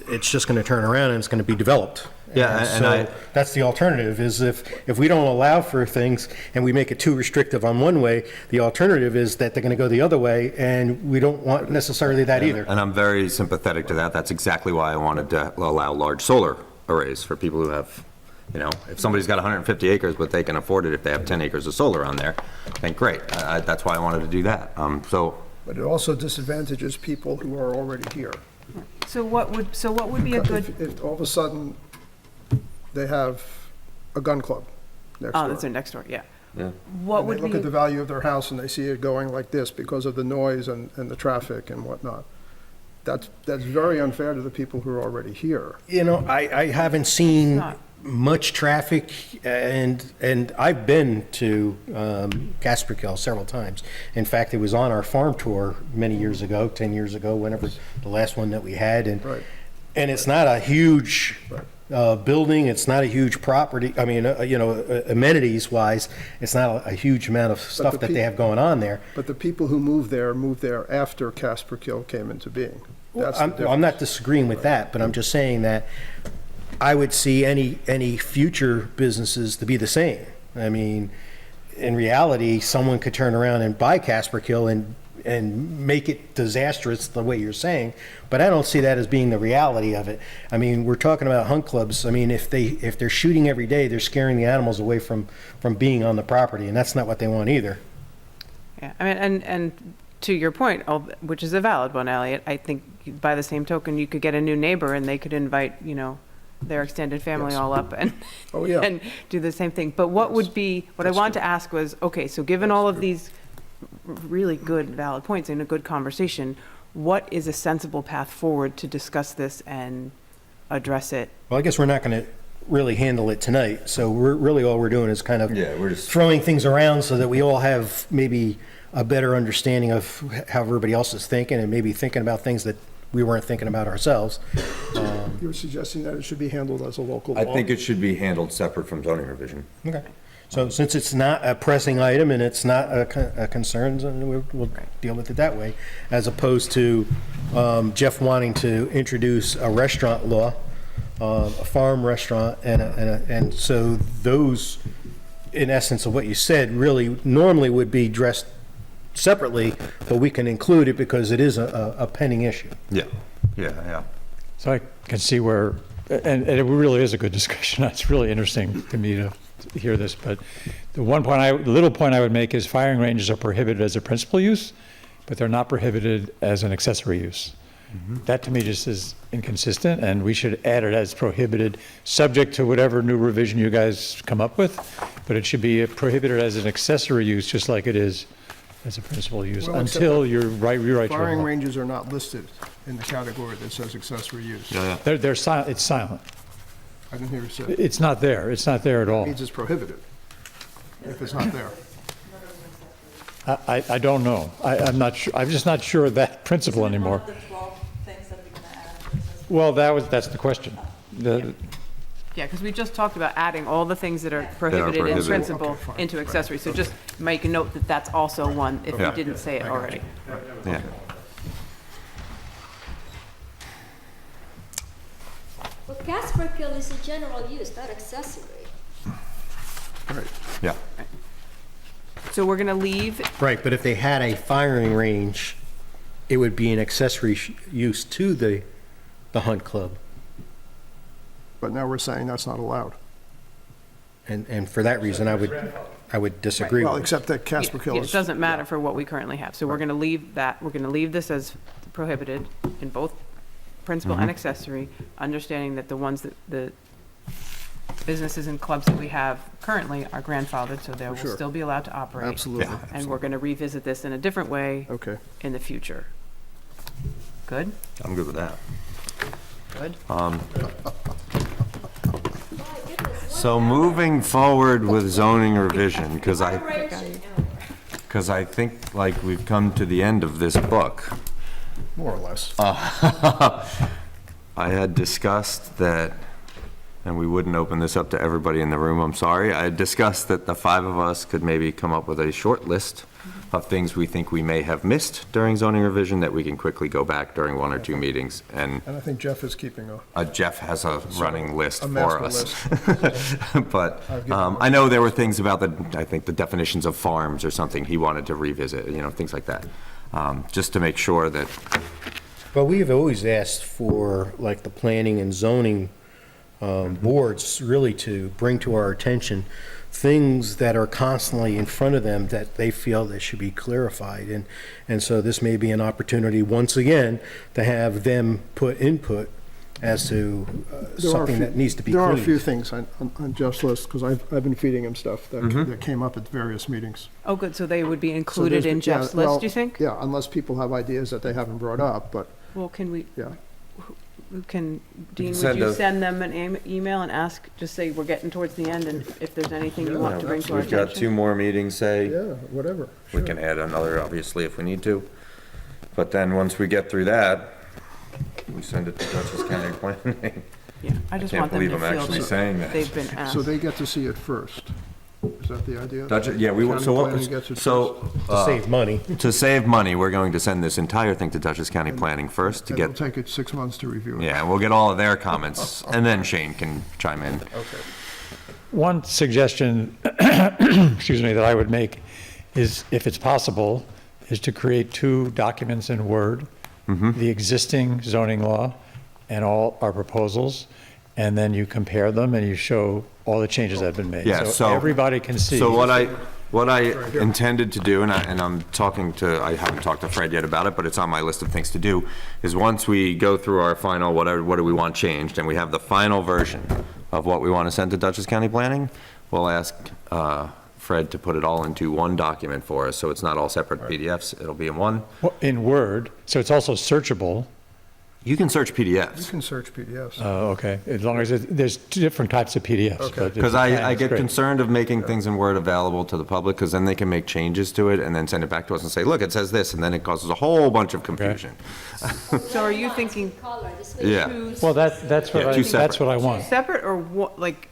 it's just going to turn around and it's going to be developed. Yeah, and I- so that's the alternative, is if we don't allow for things and we make it too restrictive on one way, the alternative is that they're going to go the other way, and we don't want necessarily that either. And I'm very sympathetic to that. That's exactly why I wanted to allow large solar arrays for people who have, you know, if somebody's got 150 acres, but they can afford it if they have 10 acres of solar on there, then great. That's why I wanted to do that. But it also disadvantages people who are already here. So what would be a good, If all of a sudden they have a gun club next door. oh, that's their next door, yeah. Yeah. What And would they look at the be, value of their house and they see it going like this because of the noise and the traffic and whatnot. That's very unfair to the people who are already here. You know, I haven't seen Not. much traffic, and I've been to Casperkill several times. In fact, it was on our farm tour many years ago, 10 years ago, whenever the last one that we had, Right. and it's not a huge Right. building, it's not a huge property, I mean, you know, amenities-wise, it's not a huge amount of stuff the that they peop- have going on there. But the people who moved there after Casperkill came into being. That's the I'm difference. not disagreeing with that, but I'm just saying that I would see any future businesses to be the same. I mean, in reality, someone could turn around and buy Casperkill and make it disastrous the way you're saying, but I don't see that as being the reality of it. I mean, we're talking about hunt clubs. I mean, if they're shooting every day, they're scaring the animals away from being on the property, and that's not what they want either. yeah, I mean, and to your point, which is a valid one, Elliot, I think by the same token, you could get a new neighbor and they could invite, you know, their extended family Yes. all up and, Oh, yeah. and do the same thing. But what would be, what I That's wanted true. to ask was, okay, so given all of these really good, valid points and a good conversation, what is a sensible path forward to discuss this and address it? Well, I guess we're not going to really handle it tonight, so all we're doing is kind of Yeah, we're just- throwing things around so that we all have maybe a better understanding of how everybody else is thinking, and maybe thinking about things that we weren't thinking about ourselves. You're suggesting that it should be handled as a local law? I think it should be handled separate from zoning revision. Okay. So since it's not a pressing item and it's not a concern, then we'll deal with it that way, as opposed to Jeff wanting to introduce a restaurant law, a farm restaurant, and so those, in essence of what you said, really normally would be addressed separately, but we can include it because it is a pending issue. Yeah, yeah. So I can see where, and it really is a good discussion. It's really interesting to me to hear this, but the little point I would make is firing ranges are prohibited as a principal use, but they're not prohibited as an accessory use. That to me just is inconsistent, and we should add it as prohibited, subject to whatever new revision you guys come up with, but it should be prohibited as an accessory use, just like it is as a principal use, Well, except until you rewrite your Firing law. ranges are not listed in the category that says accessory use. They're silent, it's silent. I didn't hear you say. It's not there, it's not there at all. It means it's prohibited if it's not there. I don't know. I'm not sure, I'm just not sure of that principle anymore. One of the 12 things that we're gonna add to accessory. Well, that's the question. Yeah, because we just talked about adding all the things that are prohibited in prohibited. principle Okay, fine, into accessory. So just make a note that that's also one, if we Yeah. didn't say it already. Yeah. Well, Casperkill is a general use, not accessory. Yeah. So we're going to leave, Right, but if they had a firing range, it would be an accessory use to the hunt club. But now we're saying that's not allowed. And for that reason, I would disagree Well, with it. except that Casperkill it is. doesn't matter for what we currently have. So we're going to leave that, we're going to leave this as prohibited in both principal and accessory, understanding that the ones that, the businesses and clubs that we have currently are grandfathered, so they will sure. still be allowed to operate. Absolutely. Yeah. And we're going to revisit this in a different way Okay. in the future. Good? I'm good with that. Good? So moving forward with zoning revision, because I think like we've come to the end of this book. more or less. I had discussed that, and we wouldn't open this up to everybody in the room, I'm sorry. I had discussed that the five of us could maybe come up with a short list of things we think we may have missed during zoning revision that we can quickly go back during one or two meetings. And And I think Jeff is keeping a, Jeff has a running list a for master us. list. But I've given him I know there were things about I think the definitions of farms or something he wanted to revisit, things like that. Just to make sure that, Well, we've always asked for, like, the planning and zoning boards really to bring to our attention things that are constantly in front of them that they feel that should be clarified. And so this may be an opportunity, once again, to have them put input as to There are a something few- that needs to be There are a few cleaned. things on Jeff's list, because I've been feeding him stuff that came up at various meetings. Oh, good, so they would be So included there's- in Jeff's yeah, well, list, do you think? Yeah, unless people have ideas that they haven't brought up, but, Well, can we, yeah. Dean, would send you a- send them an email and ask, just say, we're getting towards the end, and if there's anything you want to bring to our we've got two attention? more meetings, say. Yeah, whatever. We sure. can add another, obviously, if we need to. But then, once we get through that, we send it to Dutchess County Planning. Yeah, I just can't want them to believe I'm feel actually that saying that. they've been asked. So they get to see it first. Is that the idea? Yeah, we, County so planning what, gets it so, To save money. to save money, we're going to send this entire thing to Dutchess County Planning first to And it'll get, take it 6 months to review it. yeah, we'll get all of their comments, and then Shane can chime in. Okay. One suggestion, excuse me, that I would make is, if it's possible, is to create two documents in Word, the existing zoning law and all our proposals, and then you compare them and you show all the changes that have been made. Yeah, so- everybody can see. So what I intended to do, and I'm talking to, I haven't talked to Fred yet about it, but it's on my list of things to do, is once we go through our final, what do we want changed, and we have the final version of what we want to send to Dutchess County Planning, we'll ask Fred to put it all into one document for us, so it's not all separate PDFs, it'll be in one. In Word, so it's also searchable. You can search You PDFs. can search PDFs. Okay, as long as there's two different types of PDFs. Okay. but if Because you can, I it's get great. concerned of making things in Word available to the public, because then they can make changes to it and then send it back to us and say, look, it says this, and then it causes a whole bunch of confusion. So are you thinking Yeah. two Well, that's what Yeah, I, two that's separate. what I want. separate, or what, like,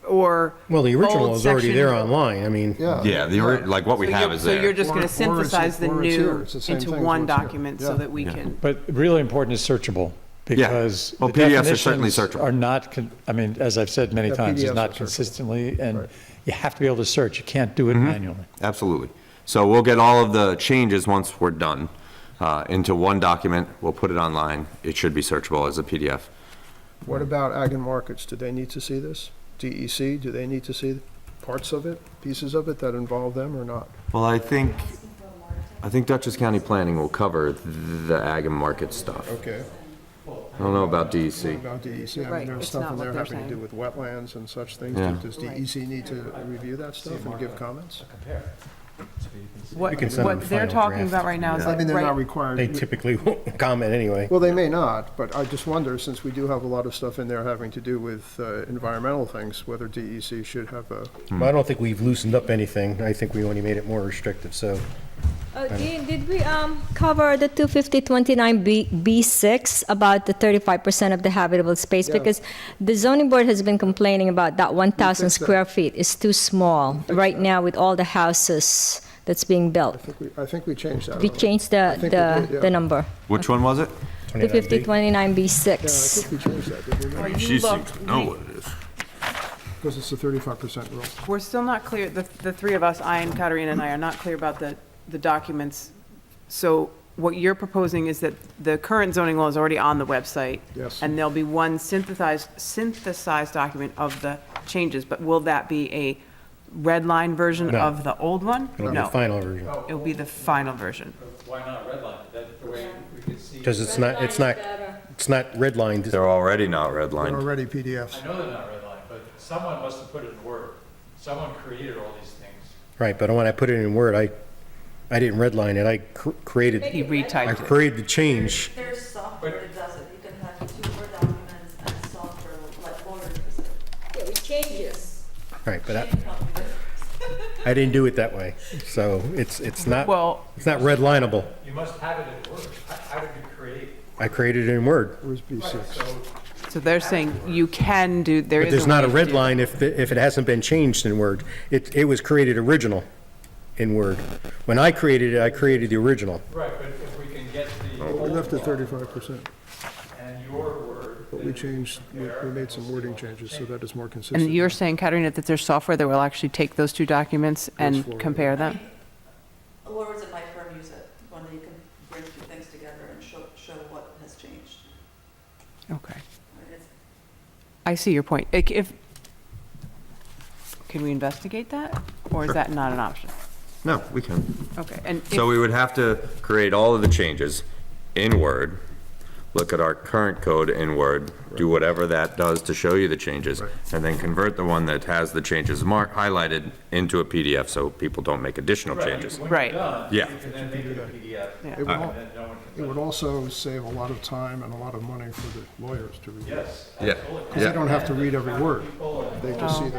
or? Well, the original old is already section- there online. I mean, Yeah. Yeah, like what we So have you're- is So you're there. just going to Or it's- synthesize the or it's here. new It's the same into thing as one what's here. document so Yeah. that we Yeah. can, But really important is searchable, because Well, the PDFs are certainly definitions searchable. are not, I mean, as I've said many Yeah, times, PDFs is are not searchable. consistently, and Right. you have to be able to search. You can't do it manually. Absolutely. So we'll get all of the changes once we're done into one document. We'll put it online. It should be searchable as a PDF. What about ag and markets? Do they need to see this? DEC, do they need to see parts of it, pieces of it that involve them or not? Well, I think Dutchess County Planning will cover the ag and market stuff. Okay. I don't know about DEC. About DEC, I Right, mean, there's it's stuff not in what there they're having to do saying. with wetlands and such things. Yeah. Does DEC need to review that stuff and give comments? what, can send them what a they're final talking draft. about right now is I mean, like, they're not right, required. they typically won't comment anyway. Well, they may not, but I just wonder, since we do have a lot of stuff in there having to do with environmental things, whether DEC should have a, But I don't think we've loosened up anything. I think we only made it more restrictive, so. Dean, did we cover the 25029B6 about the 35% of the habitable space? Yeah. Because the zoning board has been complaining about that 1,000 fixed that. square feet is too small right now with all the houses that's being built. I think we changed that. We already. changed I think we did, yeah. the number, Which one was it? 25029B6. Yeah, I think we changed that, did we not? or you looked, it is. Because it's a 35% rule. we're still not clear, the three of us, I and Katarina and I, are not clear about the documents. So what you're proposing is that the current zoning law is already on the website. Yes. And there'll be one synthesized document of the changes, but will that be a red line version No. of the old one? It'll be the No, final version. it'll be the final version. Why not redline? That the way we can see. Because it's not redlined. They're already not They're redlined. already PDFs. I know they're not redlined, but someone must have put it in Word. Someone created all these things. Right, but when I put it in Word, I didn't redline it. I created, He I retyped it. created the change. There's software that does it. You can have 2 Word documents and software like Word. Yeah, we changed this. Right, but I I didn't do it that way. So it's not Well, red lineable. You must have it in Word. How did you create? I created it in Word. Where's B6? so they're saying you can do, there But is there's a not a way to red do line if it hasn't been changed in Word. It was created original in Word. When I created it, I created the original. Right, but if we can get the We left it 35%, and your Word. but we changed, we made some wording changes so that it's more And consistent. you're saying, Katerina, that there's software that will actually take those two documents and forward. compare them? Lawyers at my firm use it, when you can bring two things together and show what has changed. Okay. I mean, it's- I see your point. If, can we investigate that? Or is that not an option? No, we can. Okay, and So if, we would have to create all of the changes in Word, look at our current code in Word, do whatever that does to show you the changes, and then convert the one that has the changes marked, highlighted into a PDF so people don't make additional changes. right, Yeah. It would al- it would also save a lot of time and a lot of money for the lawyers to review. Yeah. Because they don't have to read every word. They just see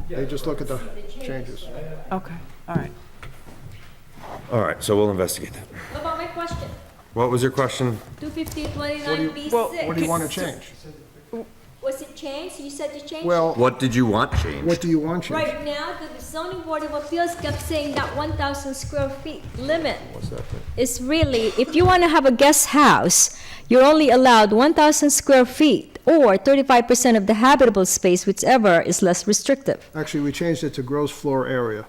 they just look at the changes. okay, all right. All right, so we'll investigate that. What about my question? What was your question? 250-29B6. What do you want to change? Was it changed? You said you changed? Well, What did you want changed? what do you want changed? Right now, the zoning board of appeals kept saying that 1,000 square feet limit is really, if you want to have a guest house, you're only allowed 1,000 square feet or 35% of the habitable space, whichever is less restrictive. Actually, we changed it to gross floor area.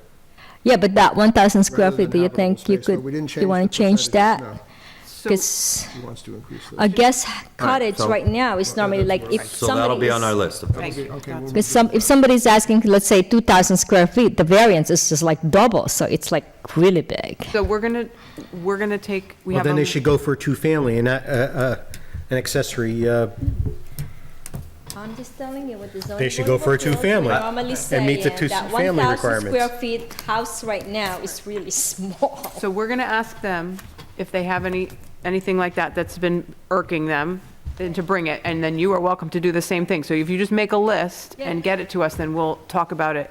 Yeah, but that 1,000 square rather than feet, do you habitable think you space. No, could, we didn't you want the to change percentages, that? no. So, Because He wants to increase a that. guest cottage so- right now is normally like if So that'll somebody be on our is. list of thank you. Okay, we'll Because if somebody's asking, let's say, 2,000 square feet, the variance is just like double, so it's like really big. So we're gonna take, we Well, have then they a, should go for a two-family and not an accessory, I'm just telling you what the zoning. They should board go for a of appeals two-family Normally and meet the saying that two-family 1,000 requirements. square feet house right now is really small. so we're gonna ask them if they have anything like that that's been irking them, and to bring it, and then you are welcome to do the same thing. So if you just make a list and Yeah. get it to us, then we'll talk about it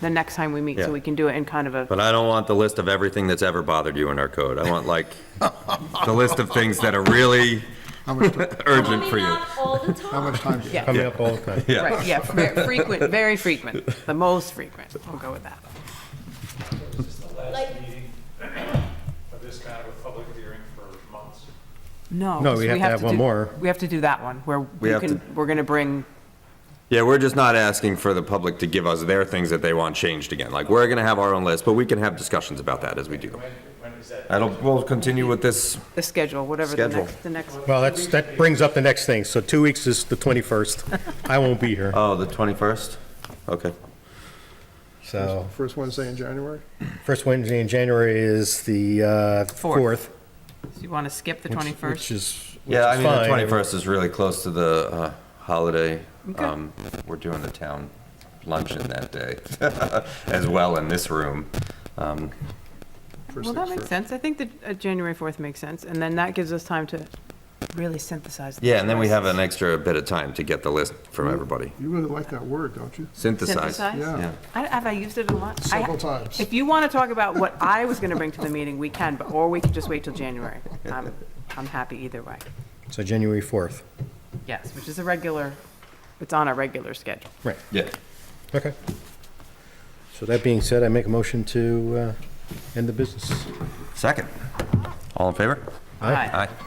the next time we meet, Yeah. so we can do it in kind of a, But I don't want the list of everything that's ever bothered you in our code. I want like the list of things that are really How much, urgent for Coming you. up all the how time. much time do you have? coming up all the time. Yeah. right, yeah, frequent, very frequent, the most frequent. We'll go with that. Like, Of this kind of a public hearing for months. No. No, 'cause we have to have one do- more. We have to do that one, where We we have can, we're gonna bring, Yeah, we're just not asking for the public to give us their things that they want changed again. Like, we're gonna have our own list, but we can have discussions about that as we do them. When is that? We'll continue with this. the schedule, whatever Schedule. the next. Well, that brings up the next thing. So 2 weeks is the 21st. I won't be here, Oh, the 21st? Okay. so First Wednesday in January? first Wednesday in January is the Fourth. 4th. So you wanna skip the which- 21st? Which is Yeah, I mean, the fine. 21st is really close to the holiday. Okay. We're doing the town luncheon that day as well in this room. First Well, that things makes first. sense. I think that January 4th makes sense, and then that gives us time to really synthesize. the Yeah, and then we have choices. an extra bit of time to get the list from everybody. You really like that word, don't you? Synthesize. Synthesize? Yeah. Have I used it a lot? I- Several times. If you want to talk about what I was going to bring to the meeting, we can, but, or we can just wait till January. I'm happy either way. So January 4th. Yes, which is a regular, it's on a regular schedule. Right. Yeah. Okay. So that being said, I make a motion to end the business. Second. All in favor? Aye. Aye.